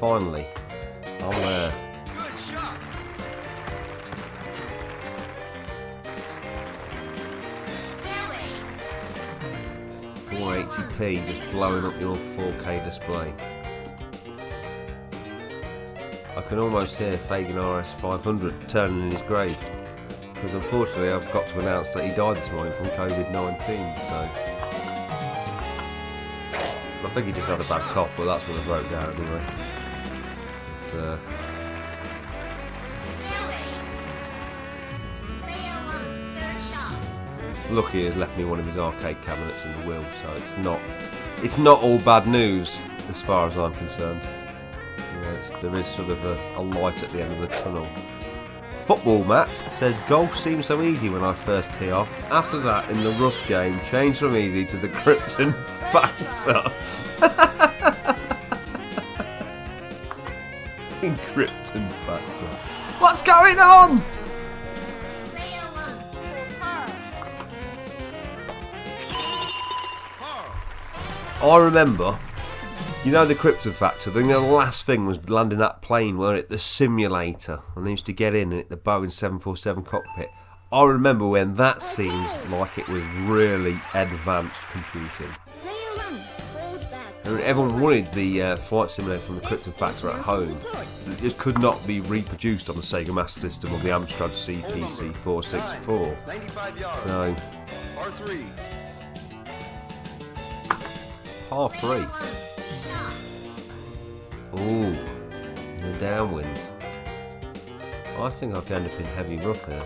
[SPEAKER 1] Finally, I'm there.
[SPEAKER 2] Good shot.
[SPEAKER 3] Fairway.
[SPEAKER 1] 480p just blowing up your 4K display. I can almost hear Fagan RS 500 turning in his grave, because unfortunately I've got to announce that he died this morning from COVID-19, so I think he just had a bad cough, but that's what I wrote down anyway. It's,
[SPEAKER 3] Fairway. Player 1 third shot.
[SPEAKER 1] lucky he's left me one of his arcade cabinets in the wheel, so it's not all bad news as far as I'm concerned. You know, there is sort of a light at the end of the tunnel. Football Matt says golf seems so easy when I first tee off. After that, in the rough game, changed from easy to the Krypton factor. Krypton factor. What's going on?
[SPEAKER 3] Player 1 for par.
[SPEAKER 1] I remember, you know, the Krypton factor. The last thing was landing that plane, weren't it? The simulator, and they used to get in at the Boeing 747 cockpit. I remember when that seemed like it was really advanced computing.
[SPEAKER 3] Player 1 falls back.
[SPEAKER 1] And everyone wanted the flight simulator from the Krypton factor at home. It just could not be reproduced on the Sega Master System or the Amstrad CPC 464.
[SPEAKER 2] 95 yards.
[SPEAKER 1] So,
[SPEAKER 2] Par 3.
[SPEAKER 1] par 3.
[SPEAKER 3] Shot.
[SPEAKER 1] Ooh, the downwind. I think I could end up in heavy rough here.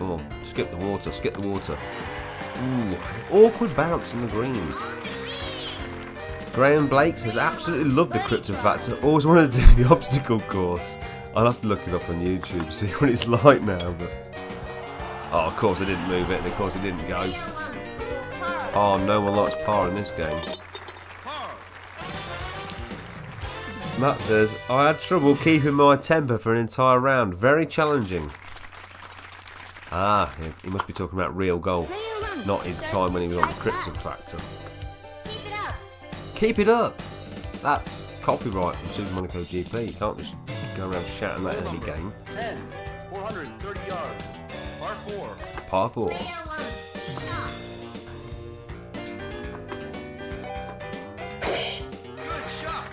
[SPEAKER 1] Oh, skip the water, skip the water. Ooh, awkward bounce in the green. Graham Blake says, absolutely love the Krypton factor. Always wanted to do the obstacle course. I'll have to look it up on YouTube, see what it's like now. But oh, of course I didn't move it, and of course it didn't go.
[SPEAKER 3] Player 1 for par.
[SPEAKER 1] Oh, no one likes par in this game.
[SPEAKER 2] Par.
[SPEAKER 1] Matt says, I had trouble keeping my temper for an entire round. Very challenging. Ah, he must be talking about real golf,
[SPEAKER 3] Player 1
[SPEAKER 1] not his time when he was on the Krypton factor.
[SPEAKER 3] Keep it up.
[SPEAKER 1] Keep it up! That's copyright from Super Monaco GP. You can't just go around shouting that in any game.
[SPEAKER 2] 10. 430 yards. Par 4.
[SPEAKER 1] Par 4.
[SPEAKER 3] Player 1 shot.
[SPEAKER 2] Good shot.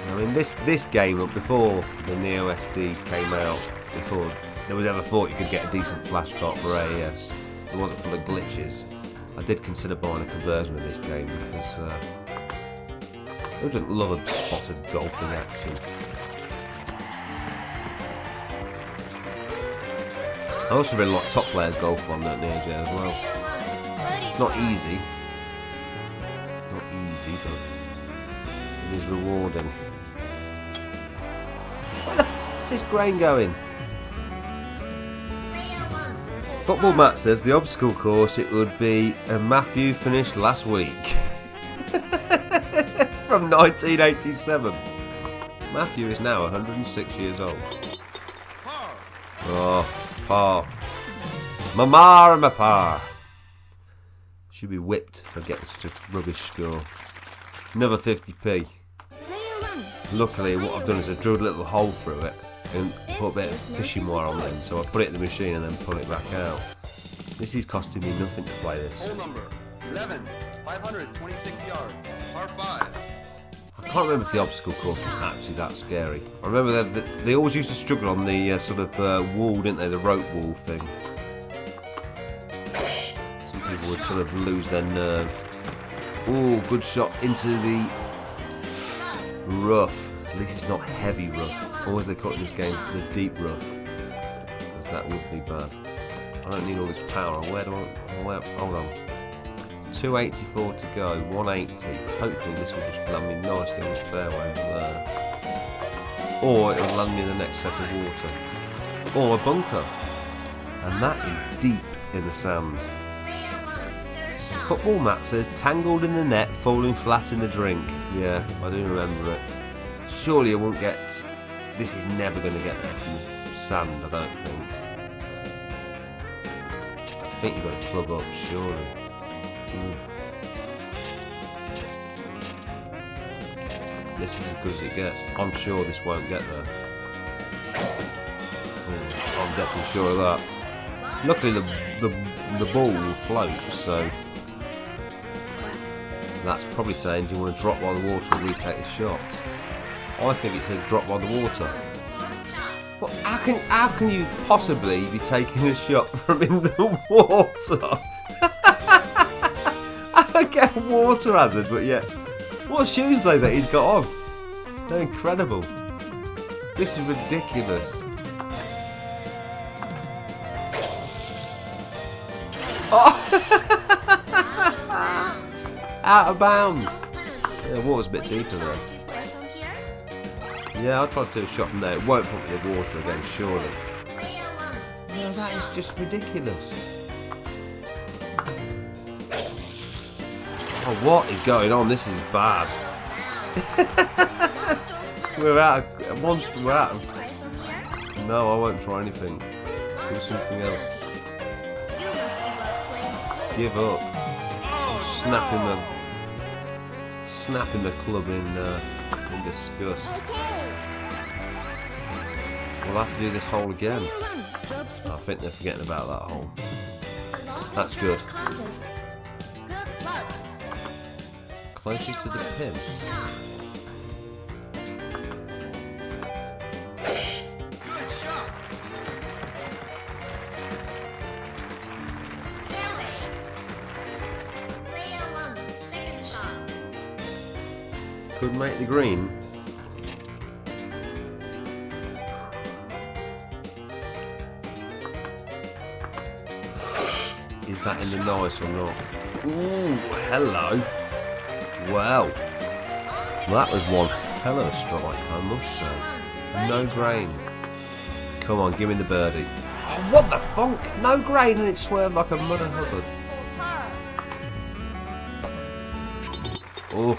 [SPEAKER 1] I mean, this game, before the Neo SD came out, before there was ever thought you could get a decent flash card for AES, it wasn't full of glitches. I did consider buying a conversion of this game because I didn't love a spot of golf in action. I also really like Top Players Golf on that Neo Geo as well. It's not easy. Not easy, but it is rewarding. Where the f*** is this grain going? Football Matt says the obstacle course it would be a Matthew finished last week. From 1987. Matthew is now 106 years old.
[SPEAKER 2] Par.
[SPEAKER 1] Oh, pa. My ma and my pa. Should be whipped for getting such a rubbish score. Another 50p.
[SPEAKER 3] Player 1.
[SPEAKER 1] Luckily, what I've done is I've drilled a little hole through it and put a bit of fishing wire on it. So I put it in the machine and then pull it back out. This is costing me nothing to play this.
[SPEAKER 2] Hole number 11. 526 yards. Par 5.
[SPEAKER 1] I can't remember if the obstacle course was actually that scary. I remember they always used to struggle on the sort of wall, didn't they? The rope wall thing. Some people would sort of lose their nerve. Oh, good shot into the rough. At least it's not heavy rough. Or as they call it in this game, the deep rough. Because that would be bad. I don't need all this power. Hold on. 284 to go, 180. Hopefully this will just land me nicely on the fairway over there. Or it will land me in the next set of water. Or a bunker. And that is deep in the sand. Football Matt says, tangled in the net, falling flat in the drink. Yeah, I do remember it. Surely I won't get... This is never going to get there from the sand, I don't think. I think you've got to club up, surely. This is as good as it gets. I'm sure this won't get there. I'm definitely sure of that. Luckily the ball will float, so that's probably saying, do you want to drop while the water or retake the shot? I think it says drop while the water. Well, how can you possibly be taking a shot from in the water? I get a water hazard, but yet, what shoes though that he's got on? They're incredible. This is ridiculous. Oh. Out of bounds. Yeah, the water's a bit deeper there. Yeah, I'll try to do a shot from there. It won't put me in the water again, surely. No, that is just ridiculous. Oh, what is going on? This is bad. We're out of... Once we're out of... No, I won't try anything. Do something else. Give up. Snapping the club in disgust. We'll have to do this hole again. I think they're forgetting about that hole. That's good. Closest to the pin.
[SPEAKER 2] Good shot.
[SPEAKER 1] Could make the green. Is that in the nice or not? Ooh, hello. Wow. That was one hell of a strike, I must say. No grain. Come on, give me the birdie. Oh, what the funk? No grain and it swerved like a mother hubbard. Oh,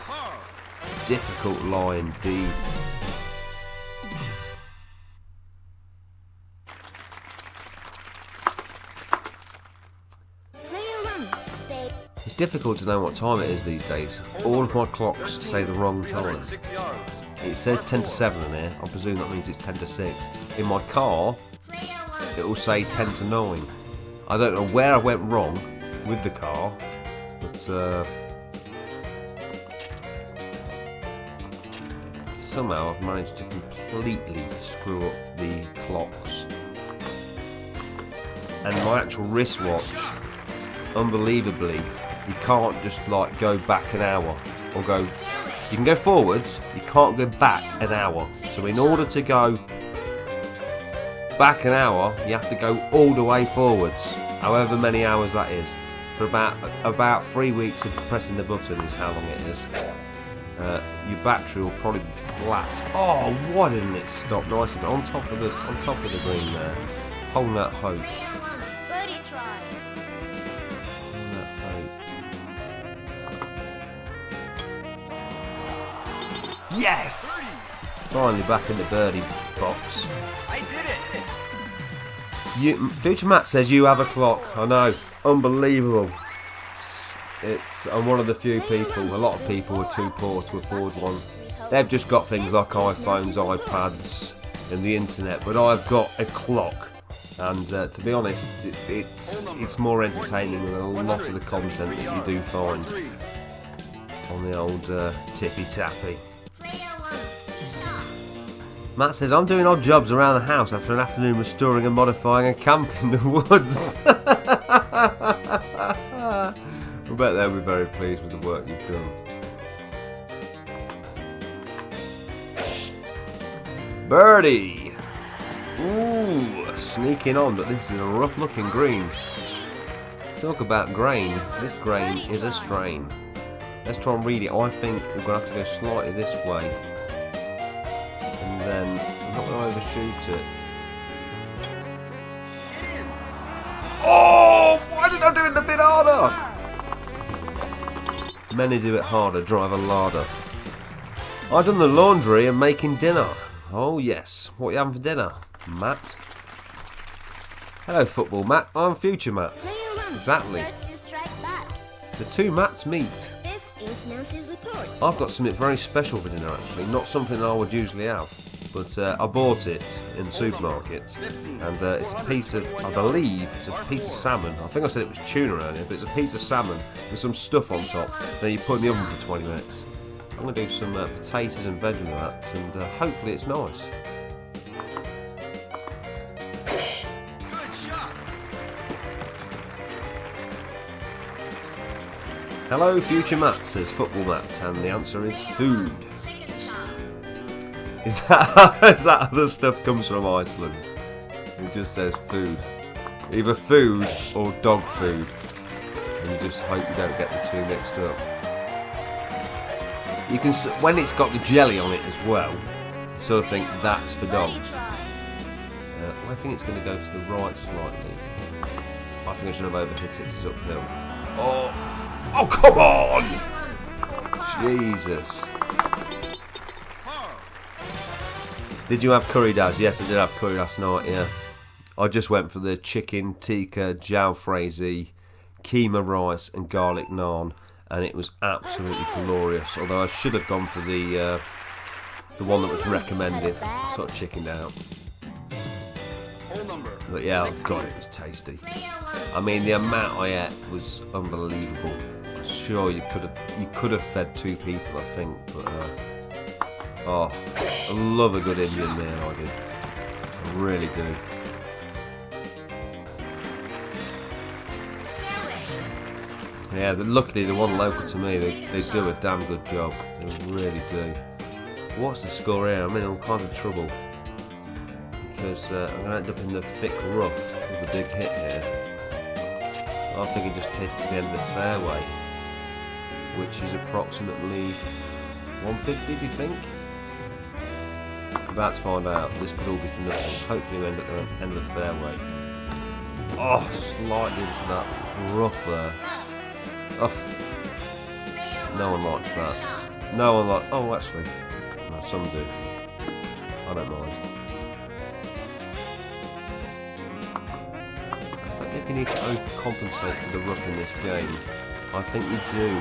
[SPEAKER 1] difficult lie indeed. It's difficult to know what time it is these days. All of my clocks say the wrong time. It says 10 to 7 in here. I presume that means it's 10 to 6. In my car, it will say 10 to 9. I don't know where I went wrong with the car, but somehow I've managed to completely screw up the clocks. And my actual wristwatch, unbelievably, you can't just like go back an hour or go. You can go forwards, you can't go back an hour. So in order to go back an hour, you have to go all the way forwards, however many hours that is. For about 3 weeks of pressing the button is how long it is. Your battery will probably be flat. Oh, why didn't it stop nice and on top of the green there? Holding that hope. Yes! finally back in the birdie box.
[SPEAKER 2] I did it!
[SPEAKER 1] Future Matt says you have a clock. I know, unbelievable. I'm one of the few people. A lot of people are too poor to afford one. They've just got things like iPhones, iPads, and the internet. But I've got a clock, and to be honest, it's more entertaining than a lot of the content that you do find on the old tippy tappy. Matt says, I'm doing odd jobs around the house after an afternoon restoring and modifying a camp in the woods. I bet they'll be very pleased with the work you've done. Birdie! Ooh, sneaking on, but this is a rough looking green. Talk about grain, this grain is a strain. Let's try and read it. I think we're going to have to go slightly this way. And then I'm not going to overshoot it. Oh! Why did I do it a bit harder? Many do it harder, drive a larder. I've done the laundry and making dinner. Oh yes, what are you having for dinner, Matt? Hello football Matt, I'm Future Matt. Exactly. The two Matts meet.
[SPEAKER 3] This is Nancy's report.
[SPEAKER 1] I've got something very special for dinner actually, not something I would usually have. But I bought it in the supermarket, and it's a piece of, I believe, it's a piece of salmon. I think I said it was tuna earlier, but it's a piece of salmon with some stuff on top. Then you put it in the oven for 20 minutes. I'm going to do some potatoes and veg with that, and hopefully it's nice.
[SPEAKER 2] Good shot!
[SPEAKER 1] Hello, Future Matt, says Football Matt, and the answer is food. Is that other stuff comes from Iceland? It just says food. Either food or dog food. And you just hope you don't get the two mixed up. You can, when it's got the jelly on it as well, you sort of think that's for dogs. I think it's going to go to the right slightly. I think I should have overhit it, it's uphill. Oh, come on! Jesus. Did you have curry, Daz? Yes, I did have curry last night, yeah. I just went for the chicken tikka, jalfrezi, keema rice and garlic naan, and it was absolutely glorious. Although I should have gone for the one that was recommended. I sort of chickened out. But yeah, God, it was tasty. I mean, the amount I ate was unbelievable. I'm sure you could have fed two people, I think, but oh, I love a good Indian meal, I do. I really do. Yeah, luckily the one local to me, they do a damn good job. They really do. What's the score here? I'm in all kinds of trouble. Because I'm going to end up in the thick rough with a big hit here. I think it just takes to the end of the fairway, which is approximately 150, do you think? About to find out. This could all be for nothing. Hopefully we end up at the end of the fairway. Oh, slightly into that rough there. Oh, no one likes that. No one likes. Oh, actually, no, some do. I don't mind. But if you need to overcompensate for the rough in this game, I think you do.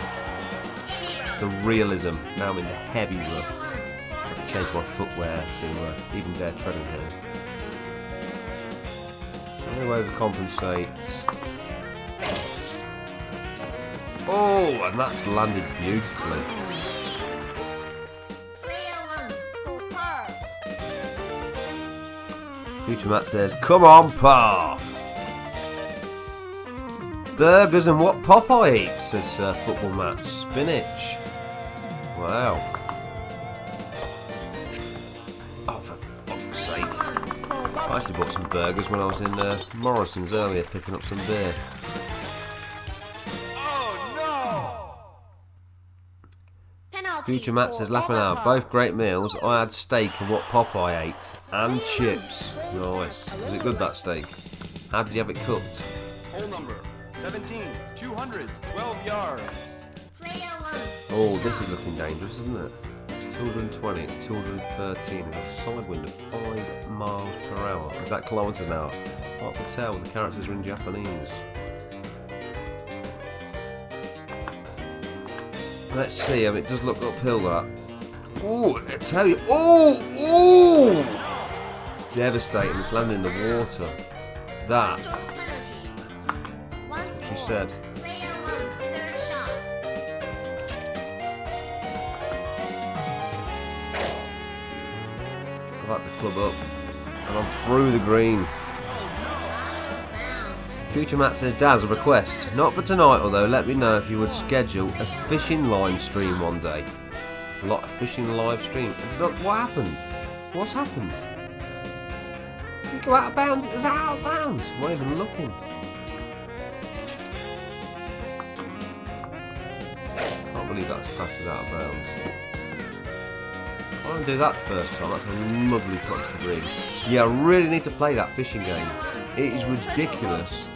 [SPEAKER 1] The realism. Now I'm in the heavy rough. I've changed my footwear to even dare treading here. I'm going to overcompensate. Oh, and that's landed beautifully. Future Matt says, come on, Pa! Burgers and what Popeye eats, says Football Matt. Spinach. Wow. Oh, for fuck's sake. I actually bought some burgers when I was in Morrison's earlier, picking up some beer. Future Matt says, laughing out, both great meals. I had steak and what Popeye ate. And chips. Nice. Was it good, that steak? How did you have it cooked?
[SPEAKER 2] Hole number 17, 212 yards.
[SPEAKER 1] Oh, this is looking dangerous, isn't it? 220, it's 213. We've got a side wind of 5 miles per hour. Is that kilometres an hour? Hard to tell, the characters are in Japanese. Let's see, it does look uphill, that. Oh, I tell you, oh! Devastating, it's landing in the water. That,
[SPEAKER 3] Once
[SPEAKER 1] she
[SPEAKER 3] more.
[SPEAKER 1] said.
[SPEAKER 3] Player 1, third shot.
[SPEAKER 1] I've had to club up, and I'm through the green. Future Matt says, Daz, a request. Not for tonight, although let me know if you would schedule a fishing line stream one day. A lot of fishing live stream. It's not. What happened? What's happened? Did it go out of bounds? It was out of bounds. I'm not even looking. Can't believe that's passed us out of bounds. I want to do that the first time. That's a lovely cut to the green. Yeah, I really need to play that fishing game. It is ridiculous.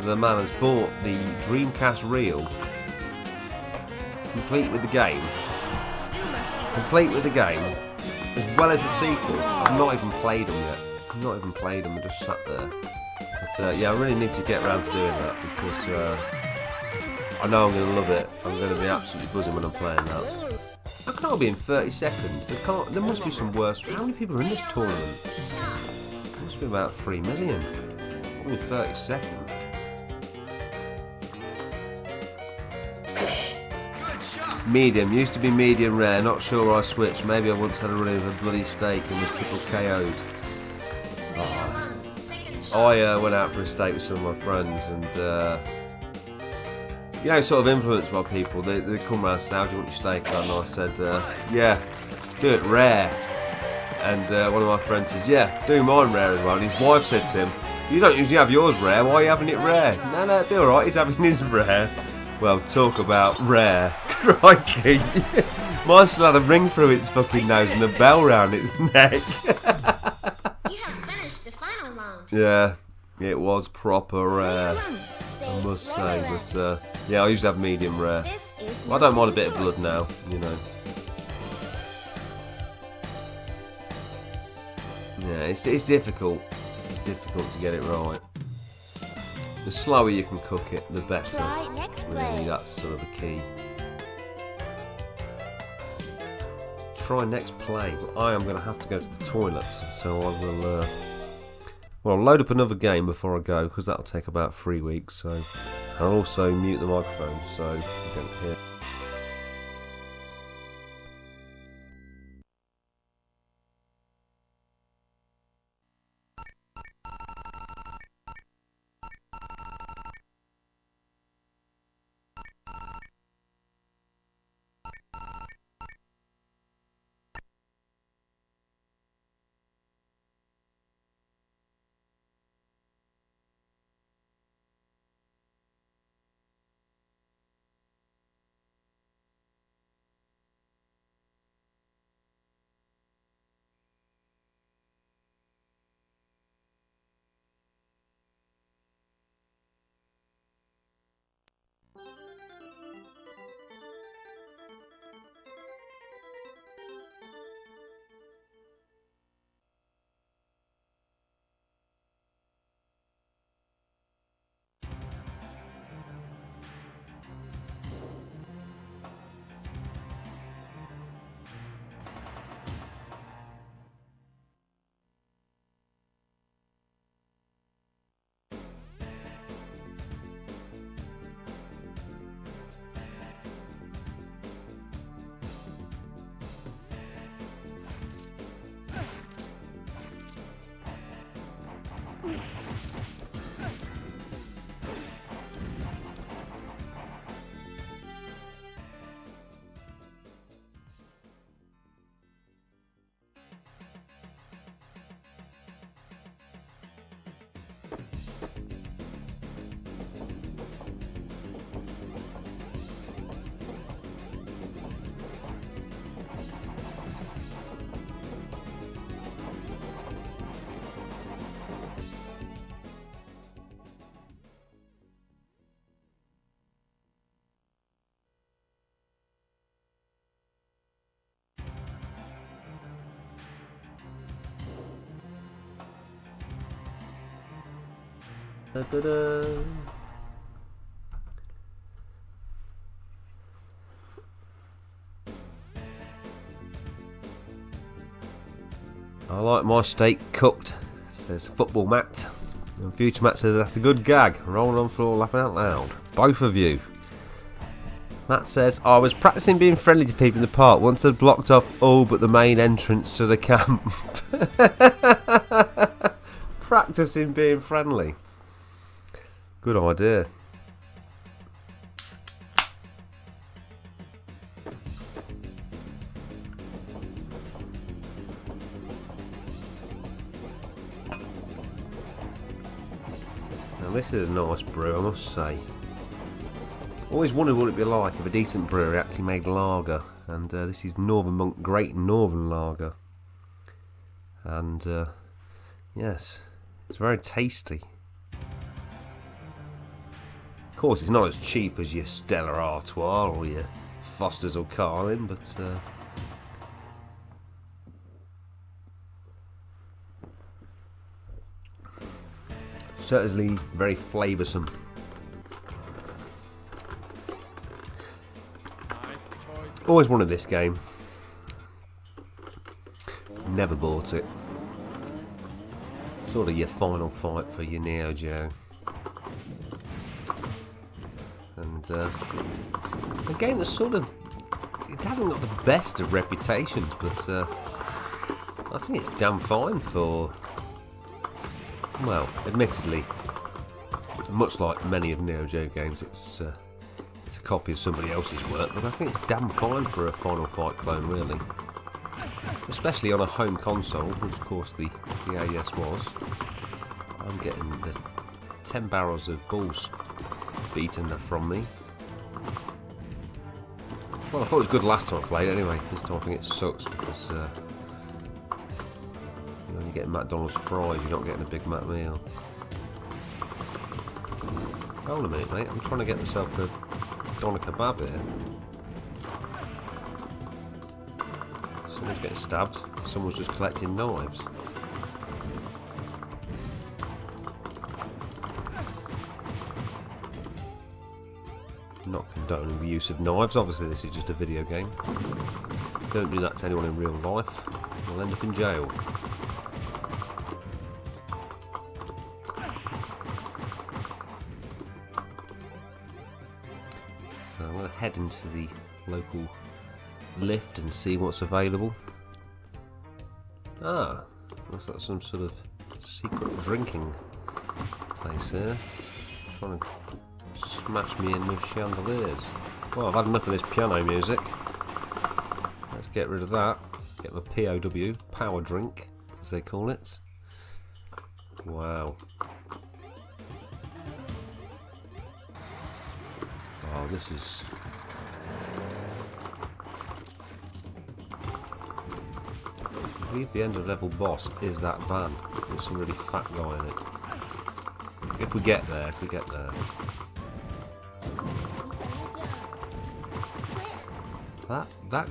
[SPEAKER 1] The man has bought the Dreamcast reel, complete with the game, as well as the sequel. I've not even played them yet. I've not even played them. I just sat there. But yeah, I really need to get around to doing that because I know I'm going to love it. I'm going to be absolutely buzzing when I'm playing that. How can I be in 30 seconds? There must be some worse. How many people are in this tournament? There must be about 3 million. Only 30 seconds. Medium, used to be medium rare, not sure I switched. Maybe I once had a run of a bloody steak and was triple KO'd. I went out for a steak with some of my friends and, sort of influenced by people. They come round and say, how do you want your steak? And I said, yeah, do it rare. And one of my friends says, yeah, do mine rare as well. And his wife said to him, you don't usually have yours rare, why are you having it rare? No, it'll be alright, he's having his rare. Well, talk about rare. Crikey. Mine still had a ring through its fucking nose and a bell round its neck.
[SPEAKER 3] You have finished the final round.
[SPEAKER 1] Yeah, it was proper rare,
[SPEAKER 3] Player 1
[SPEAKER 1] I
[SPEAKER 3] stays
[SPEAKER 1] must say.
[SPEAKER 3] level
[SPEAKER 1] But yeah, I usually have medium rare.
[SPEAKER 3] This is
[SPEAKER 1] Well, I don't mind a bit of
[SPEAKER 3] Mexican
[SPEAKER 1] blood now, you know. Yeah, it's difficult. It's difficult to get it right. The slower you can cook it, the better.
[SPEAKER 3] Try next
[SPEAKER 1] Really,
[SPEAKER 3] play.
[SPEAKER 1] that's sort of a key. Try next play. Well, I am going to have to go to the toilet, so I will. I'll load up another game before I go because that'll take about 3 weeks. So I'll also mute the microphone so you don't hear. Da-da-da. I like my steak cooked, says Football Matt. And Future Matt says that's a good gag. Rolling on the floor laughing out loud. Both of you. Matt says, I was practicing being friendly to people in the park once I'd blocked off all but the main entrance to the camp. Practicing being friendly. Good idea. Now this is a nice brew, I must say. Always wondered what it'd be like if a decent brewery actually made lager, and this is Northern Monk Great Northern Lager, and yes, it's very tasty. Of course, it's not as cheap as your Stella Artois or your Foster's or Carlin, but certainly very flavoursome. Always wanted this game. Never bought it. Sort of your Final Fight for your Neo Geo. And a game that's sort of... It hasn't got the best of reputations, but I think it's damn fine for... Well, admittedly, much like many of Neo Geo games, it's a copy of somebody else's work, but I think it's damn fine for a Final Fight clone, really. Especially on a home console, which of course the AES was. I'm getting the 10 barrels of balls beaten from me. Well, I thought it was good last time I played anyway. This time I think it sucks because you're only getting McDonald's fries, you're not getting a Big Mac meal. Hold on a minute, mate. I'm trying to get myself a doner kebab here. Someone's getting stabbed. Someone's just collecting knives. Not condoning the use of knives. Obviously, this is just a video game. Don't do that to anyone in real life. You'll end up in jail. So I'm going to head into the local lift and see what's available. Ah, looks like some sort of secret drinking place here. Trying to smash me in with chandeliers. Well, I've had enough of this piano music. Let's get rid of that. Get my POW, power drink, as they call it. Wow. Oh, this is... I believe the end of level boss is that van with some really fat guy in it. If we get there. That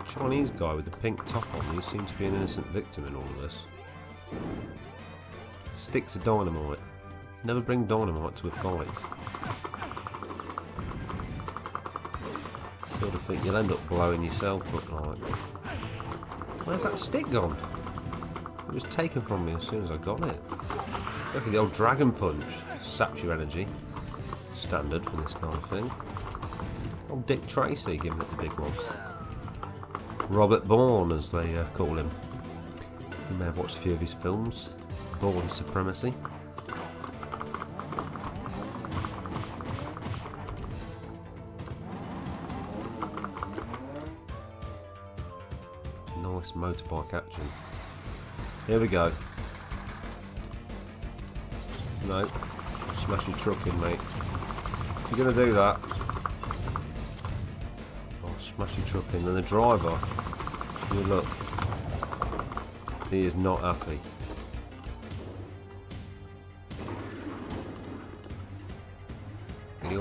[SPEAKER 1] Chinese guy with the pink top on, he seems to be an innocent victim in all of this. Sticks of dynamite. Never bring dynamite to a fight. Sort of think you'll end up blowing yourself up like. Where's that stick gone? It was taken from me as soon as I got it. Look at the old dragon punch. Saps your energy. Standard for this kind of thing. Old Dick Tracy giving it the big one. Robert Bourne, as they call him. You may have watched a few of his films. Bourne Supremacy. Nice motorbike action. Here we go. No. Smash your truck in, mate. If you're going to do that, I'll smash your truck in. And the driver, you look, he is not happy. He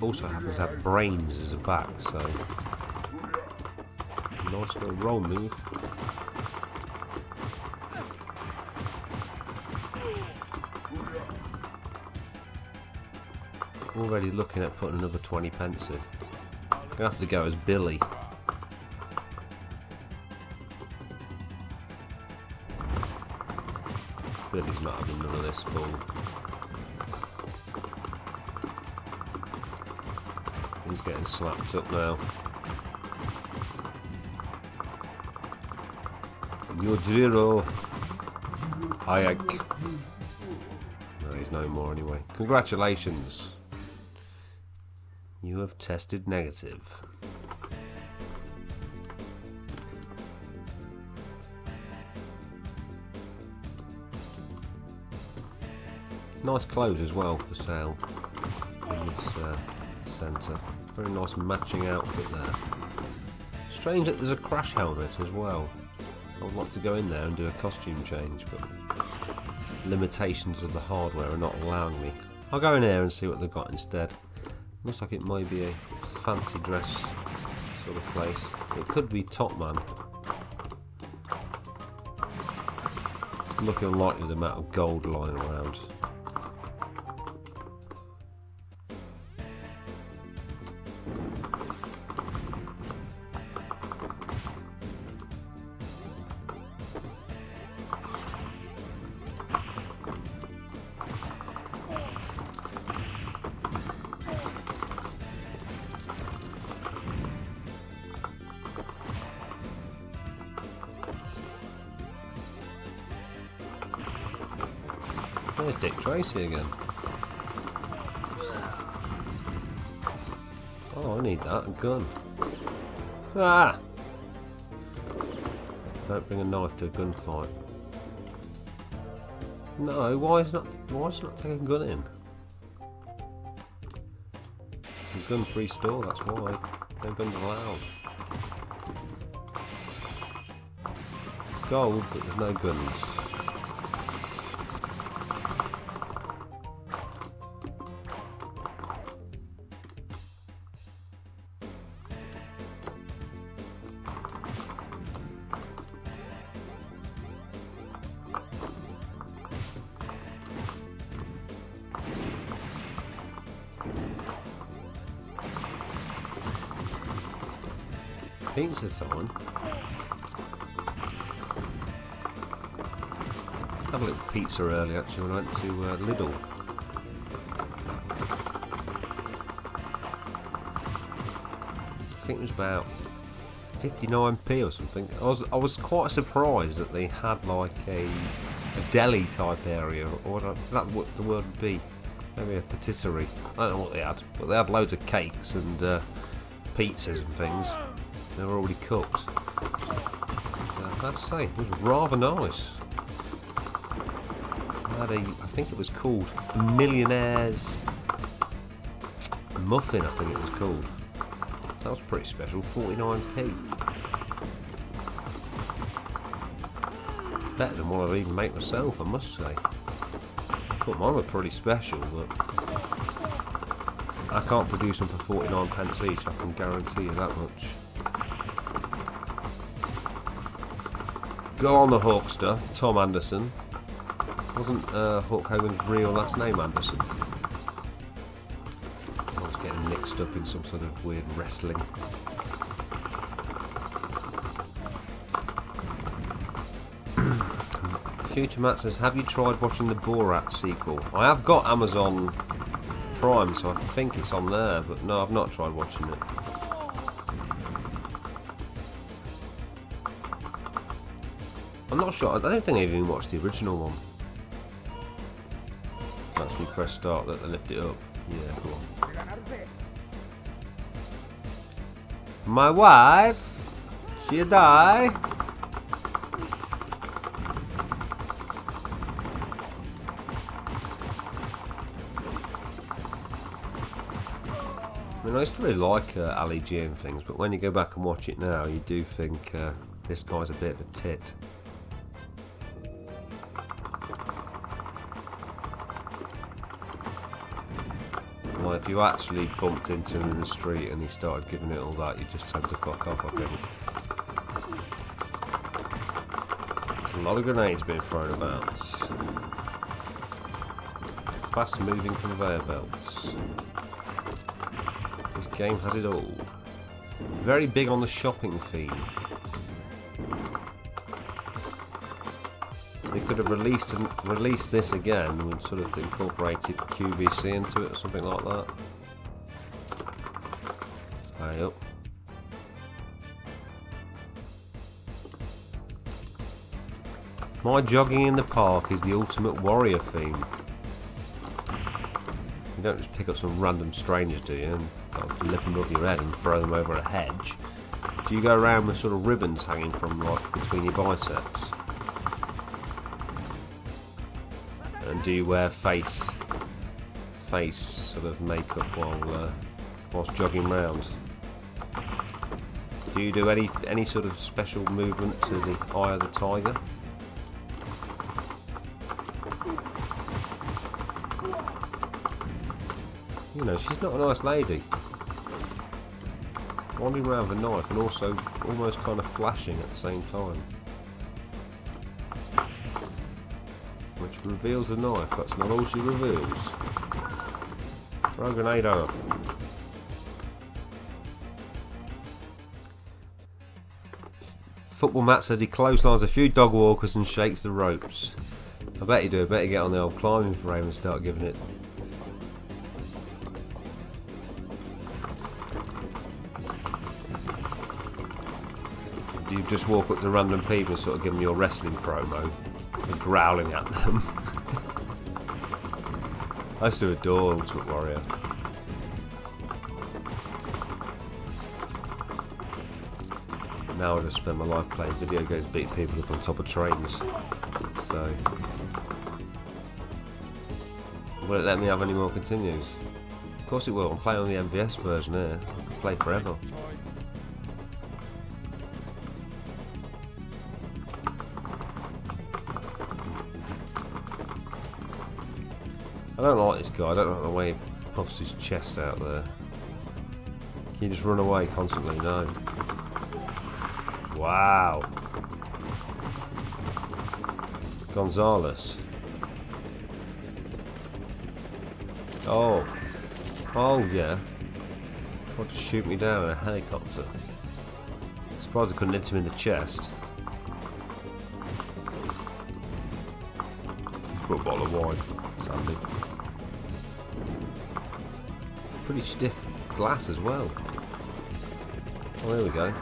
[SPEAKER 1] also happens to have brains as a back, so nice little roll move. Already looking at putting another 20 pence in. Gonna have to go as Billy. Billy's not having none of this fool. He's getting slapped up now. Yojiro Hayek. No, he's no more anyway. Congratulations. You have tested negative. Nice clothes as well for sale in this centre. Very nice matching outfit there. Strange that there's a crash helmet as well. I would like to go in there and do a costume change, but limitations of the hardware are not allowing me. I'll go in here and see what they've got instead. Looks like it might be a fancy dress sort of place. It could be Top Man. It's looking unlikely the amount of gold lying around. There's Dick Tracy again. Oh, I need that. A gun. Ah! Don't bring a knife to a gunfight. No, why is not taking a gun in? It's a gun-free store, that's why. No guns allowed. Gold, but there's no guns. Pizza time. Had a little pizza earlier actually when I went to Lidl. I think it was about 59p or something. I was quite surprised that they had like a deli type area, or is that what the word would be? Maybe a patisserie. I don't know what they had, but they had loads of cakes and pizzas and things. They were already cooked. And, I have to say, it was rather nice. I had I think it was called the Millionaire's Muffin, I think it was called. That was pretty special, 49p. Better than what I'd even make myself, I must say. I thought mine were pretty special, but I can't produce them for 49 pence each, I can guarantee you that much. Go on the Hulkster, Tom Anderson. Wasn't Hulk Hogan's real last name Anderson? I was getting mixed up in some sort of weird wrestling. Future Matt says, have you tried watching the Borat sequel? I have got Amazon Prime, so I think it's on there, but no, I've not tried watching it. I'm not sure, I don't think I even watched the original one. That's when you press start that they lift it up. Yeah, go on. My wife, she die. I mean, I used to really like Ali G and things, but when you go back and watch it now, you do think this guy's a bit of a tit. Well, if you actually bumped into him in the street and he started giving it all that, you just tend to fuck off, I think. There's a lot of grenades being thrown about. Fast moving conveyor belts. game has it all. Very big on the shopping theme. They could have released this again and sort of incorporated QVC into it or something like that. Hurry up. My jogging in the park is the ultimate warrior theme. You don't just pick up some random strangers, do you, and lift them above your head and throw them over a hedge. Do you go around with sort of ribbons hanging from like between your biceps? And do you wear face sort of makeup whilst jogging round? Do you do any sort of special movement to the eye of the tiger? You know, she's not a nice lady. Wandering around with a knife and also almost kind of flashing at the same time. Which reveals the knife, that's not all she reveals. Throw a grenade at her. Football Matt says he clotheslines a few dog walkers and shakes the ropes. I bet you do, I bet you get on the old climbing frame and start giving it. Do you just walk up to random people and sort of give them your wrestling promo and growling at them? I used to adore Ultimate Warrior. Now I just spend my life playing video games, beating people up on top of trains. So, will it let me have any more continues? Of course it will. I'm playing on the MVS version here. I can play forever. I don't like this guy. I don't like the way he puffs his chest out there. Can you just run away constantly? No. Wow. Gonzalez. Oh. Oh, yeah. Tried to shoot me down in a helicopter. Surprised I couldn't hit him in the chest. Just put a bottle of wine. Sandy. Pretty stiff glass as well. Oh, there we go.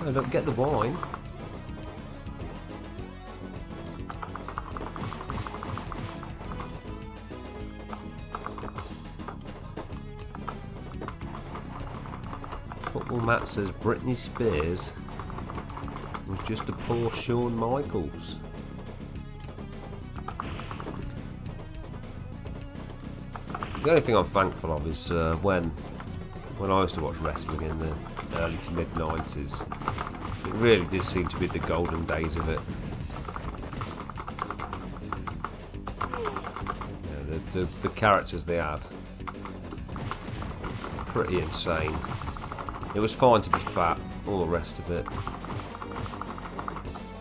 [SPEAKER 1] Oh, don't get the wine. Football Matt says Britney Spears was just a poor Shawn Michaels. The only thing I'm thankful of is when I used to watch wrestling in the early to mid 90s, it really did seem to be the golden days of it. Yeah, the characters they had, pretty insane. It was fine to be fat, all the rest of it.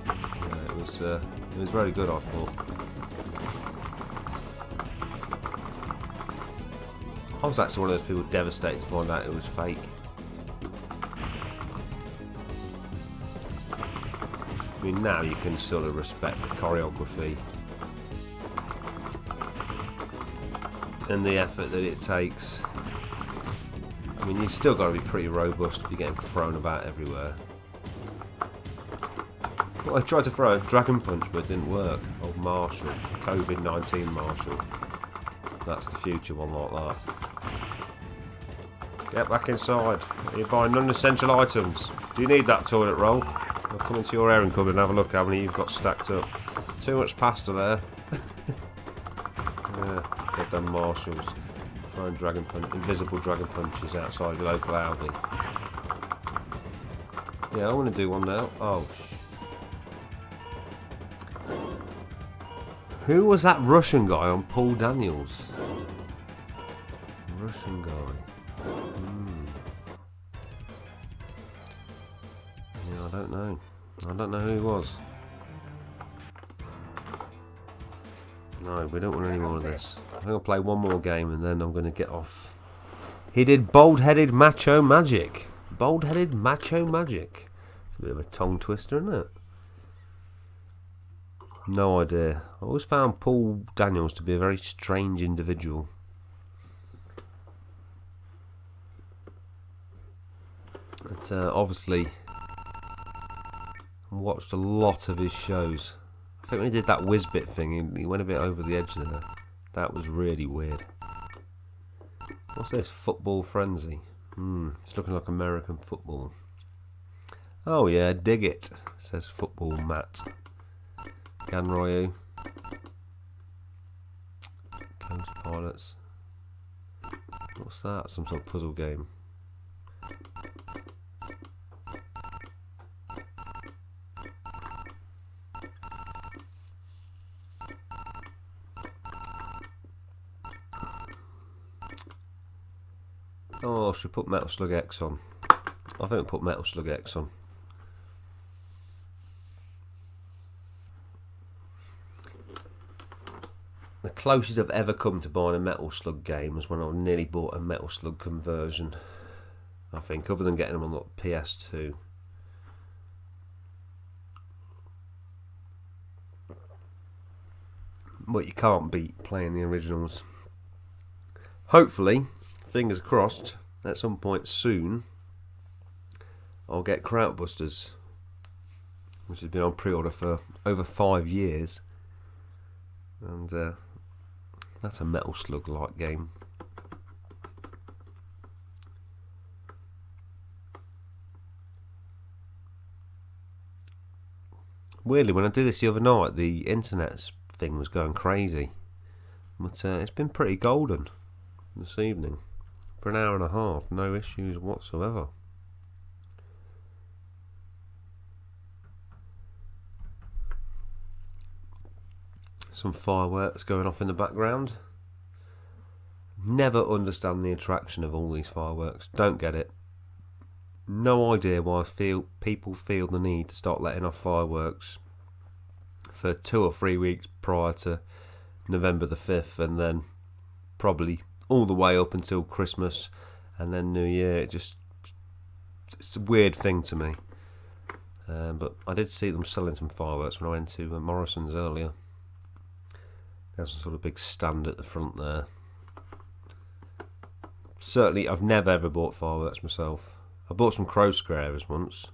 [SPEAKER 1] Yeah, it was very good, I thought. I was actually one of those people devastated to find out it was fake. I mean, now you can sort of respect the choreography and the effort that it takes. I mean, you've still got to be pretty robust to be getting thrown about everywhere. Well, I tried to throw a dragon punch, but it didn't work. Old Marshall, COVID-19 Marshall. That's the future one like that. Get back inside. You're buying non-essential items. Do you need that toilet roll? I'll come into your airing cupboard and have a look how many you've got stacked up. Too much pasta there. Yeah, get them Marshalls. Throwing invisible dragon punches outside your local Aldi. Yeah, I want to do one now. Oh, Who was that Russian guy on Paul Daniels? Russian guy. Yeah, I don't know. I don't know who he was. No, we don't want any more of this. I'm going to play one more game and then I'm going to get off He did Bald-Headed Macho Magic. Bald-Headed Macho Magic. It's a bit of a tongue twister, isn't it? No idea. I always found Paul Daniels to be a very strange individual. It's obviously watched a lot of his shows. I think when he did that Whizbit thing, he went a bit over the edge there. That was really weird. What's this? Football Frenzy. It's looking like American football. Oh yeah, dig it, says Football Matt. Ganryu. Ghost Pilots. What's that? Some sort of puzzle game. Oh, should we put Metal Slug X on? I think we'll put Metal Slug X on. The closest I've ever come to buying a Metal Slug game was when I nearly bought a Metal Slug conversion. I think, other than getting them on the PS2. But you can't beat playing the originals. Hopefully, fingers crossed, at some point soon, I'll get Krautbusters, which has been on pre-order for over 5 years. And that's a Metal Slug-like game. Weirdly, when I did this the other night, the internet thing was going crazy. But it's been pretty golden this evening. For an hour and a half, no issues whatsoever. Some fireworks going off in the background. Never understand the attraction of all these fireworks. Don't get it. No idea why people feel the need to start letting off fireworks for 2 or 3 weeks prior to November the 5th, and then probably all the way up until Christmas and then New Year. It's a weird thing to me. But I did see them selling some fireworks when I went to Morrison's earlier. There's some sort of big stand at the front there. Certainly, I've never ever bought fireworks myself. I bought some crow scarers once.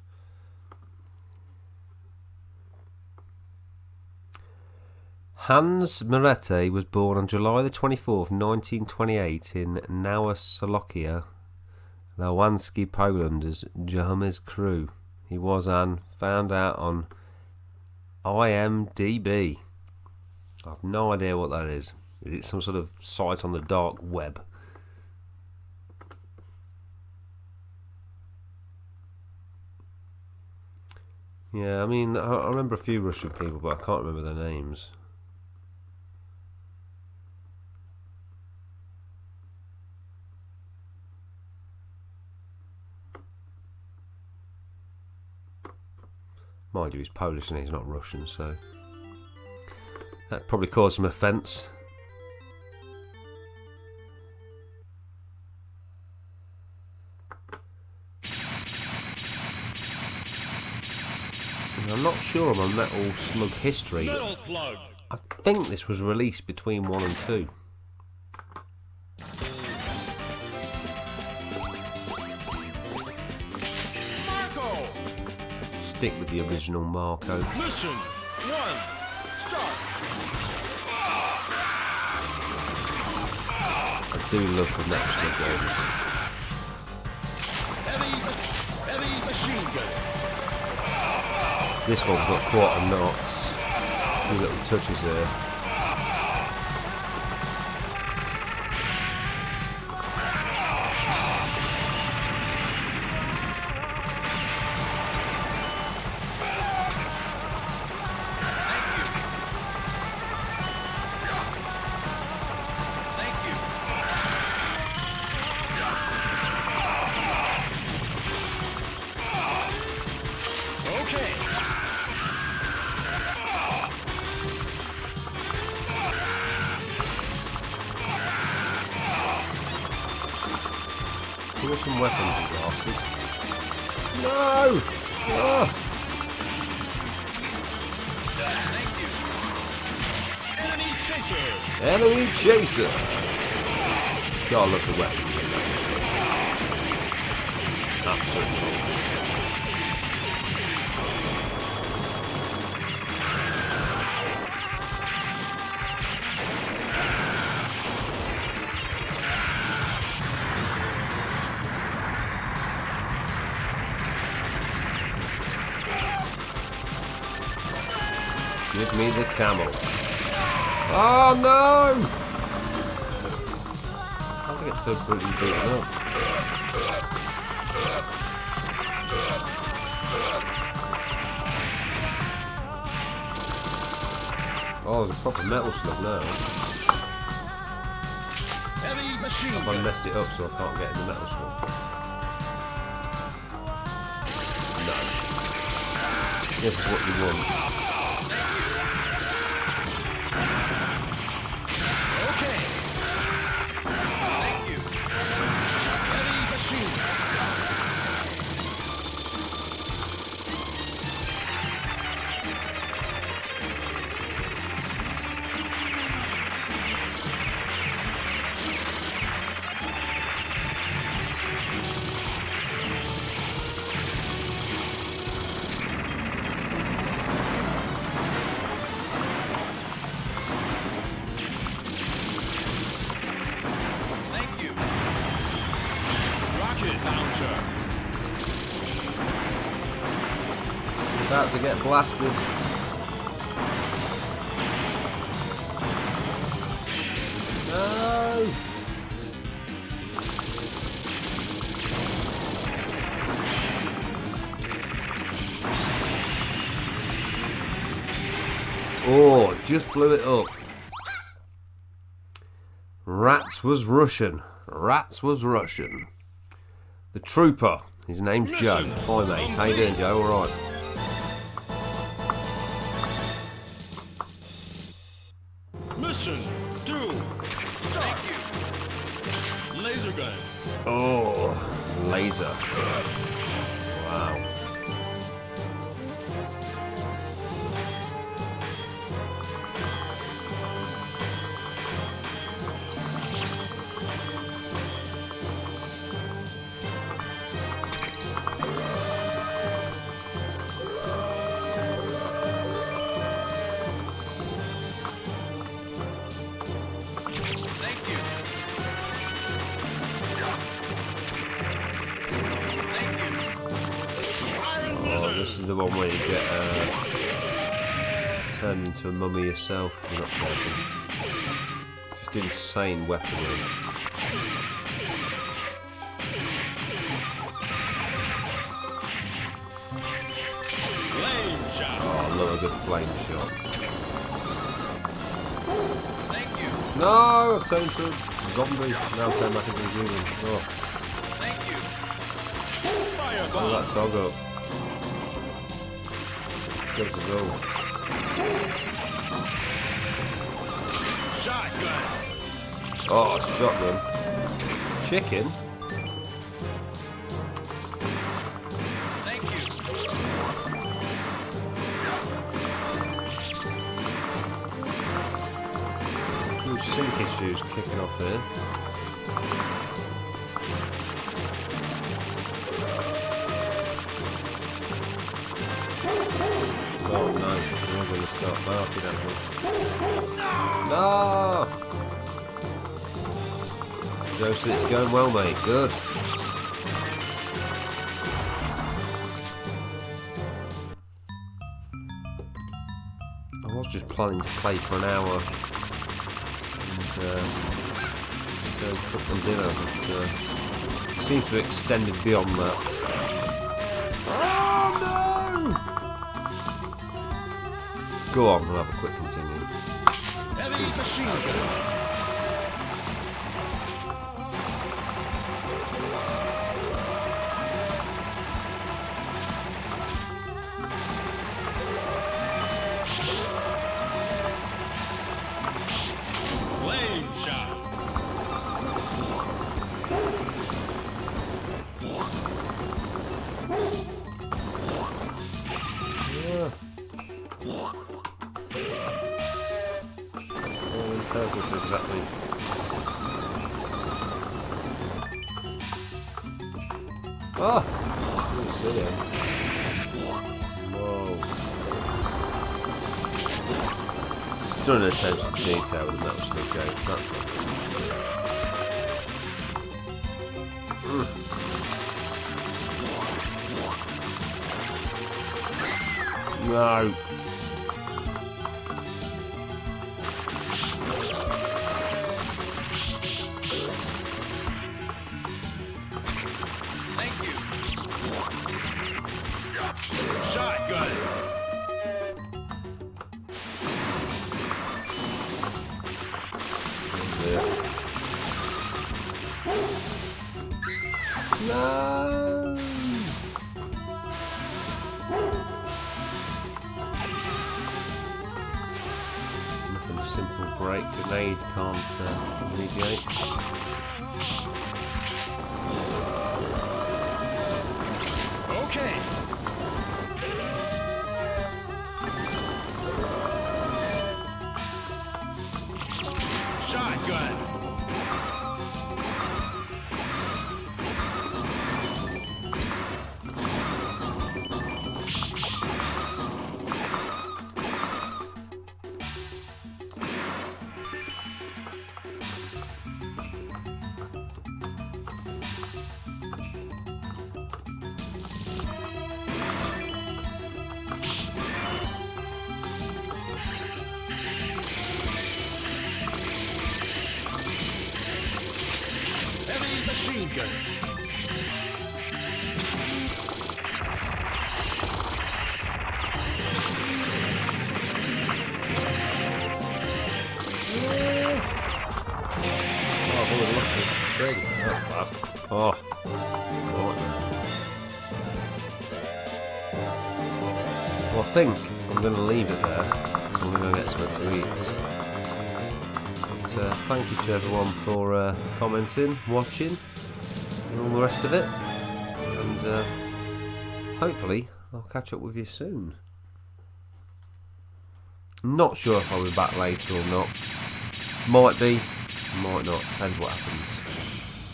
[SPEAKER 1] Hans Merete was born on July the 24th, 1928 in Nowoslokia, Lewanski, Poland as Jahmy's Crew. He was found out on IMDb. I have no idea what that is. Is it some sort of site on the dark web? Yeah, I mean, I remember a few Russian people, but I can't remember their names. Mind you, he's Polish and he's not Russian, so that probably caused some offence. I'm not sure on my Metal Slug history.
[SPEAKER 2] Metal Slug.
[SPEAKER 1] I think this was released between 1 and 2.
[SPEAKER 2] Marco.
[SPEAKER 1] Stick with the original Marco.
[SPEAKER 2] Mission 1. Start.
[SPEAKER 1] I do love the Metal Slug games.
[SPEAKER 2] Heavy machine gun.
[SPEAKER 1] This one's got quite a knots. A few little touches there.
[SPEAKER 2] Thank you. Okay.
[SPEAKER 1] Give us some weapons, you bastard. No! Ah. Enemy chaser! Gotta love the weapons in that stuff. Absolutely. Give me the camel. Oh no! How do I get so brutally beaten up? Oh, there's a proper metal slug now. Have I messed it up so I can't get in the metal slug? No. This is what you want. About to get blasted. No! Oh, just blew it up. Rats was Russian. Rats was Russian. The trooper. His name's Joe. Hi mate. How you doing, Joe? All right.
[SPEAKER 2] Mission 2. Start. Thank you. Laser gun.
[SPEAKER 1] Oh, laser. Wow. This is the one where you get turned into a mummy yourself if you're not careful. Just insane weaponry.
[SPEAKER 2] Flame shot.
[SPEAKER 1] Oh, I love a good flame shot.
[SPEAKER 2] Thank you.
[SPEAKER 1] No, I've turned into a zombie. Now I've turned back into a human. Oh,
[SPEAKER 2] Thank you. Fireball.
[SPEAKER 1] pull that dog up. Good to go.
[SPEAKER 2] Shotgun.
[SPEAKER 1] Oh, shotgun. Chicken?
[SPEAKER 2] Thank you.
[SPEAKER 1] Few sink issues kicking off here. Oh no, we're going to start barking at me. No! Josie, it's going well, mate. Good. I was just planning to play for an hour and go cook them dinner, but it seems to have extended beyond that. Go on, we'll have a quick continue.
[SPEAKER 2] Heavy machine gun. Flame shot.
[SPEAKER 1] purple for exactly. Oh! Really silly. Whoa. Stunning attention to detail with the metal slug gates, that's not good. No!
[SPEAKER 2] Shotgun.
[SPEAKER 1] Yeah. No! Nothing a simple great grenade can't alleviate.
[SPEAKER 2] Okay. Shotgun. Heavy machine gun.
[SPEAKER 1] Oh, I've already lost the string. That's bad. Oh. Right. Well, I think I'm going to leave it there, so I'm going to go get something to eat. But, thank you to everyone for commenting, watching, and all the rest of it. And hopefully I'll catch up with you soon. Not sure if I'll be back later or not. Might be, might not, depends what happens.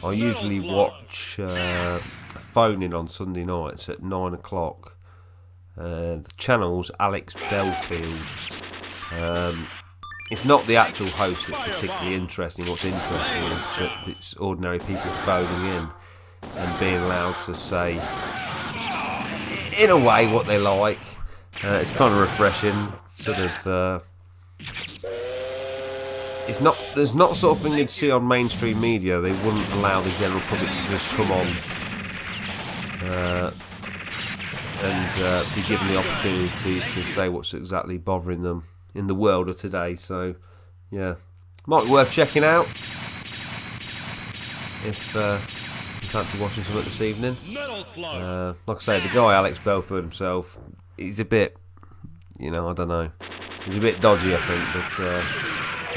[SPEAKER 1] I usually watch Phoning on Sunday nights at 9 o'clock. The channel's Alex Belfield. It's not the actual host that's particularly interesting. What's interesting is that it's ordinary people phoning in and being allowed to say, in a way, what they like. It's kind of refreshing, sort of. There's not sort of thing you'd see on mainstream media. They wouldn't allow the general public to just come on and be given the opportunity to say what's exactly bothering them in the world of today. So, yeah, might be worth checking out if you fancy watching something this evening. Like I say, the guy Alex Belford himself, he's a bit, I don't know, he's a bit dodgy, I think, but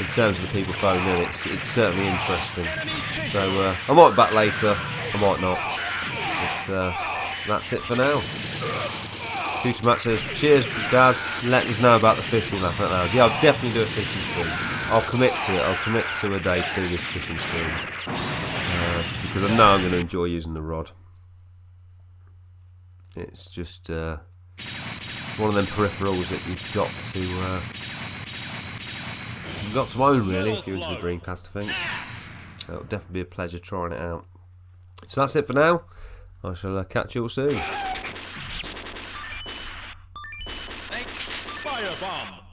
[SPEAKER 1] in terms of the people phoning in, it's certainly interesting. So I might be back later, I might not, but that's it for now. Future Matt says, cheers Daz, let us know about the fishing last night. Yeah, I'll definitely do a fishing stream. I'll commit to it. I'll commit to a day to do this fishing stream, because I know I'm going to enjoy using the rod. It's just one of them peripherals that you've got to own, really, if you're into the Dreamcast, I think. So it'll definitely be a pleasure trying it out. So that's it for now. I shall catch you all soon.
[SPEAKER 2] Firebomb.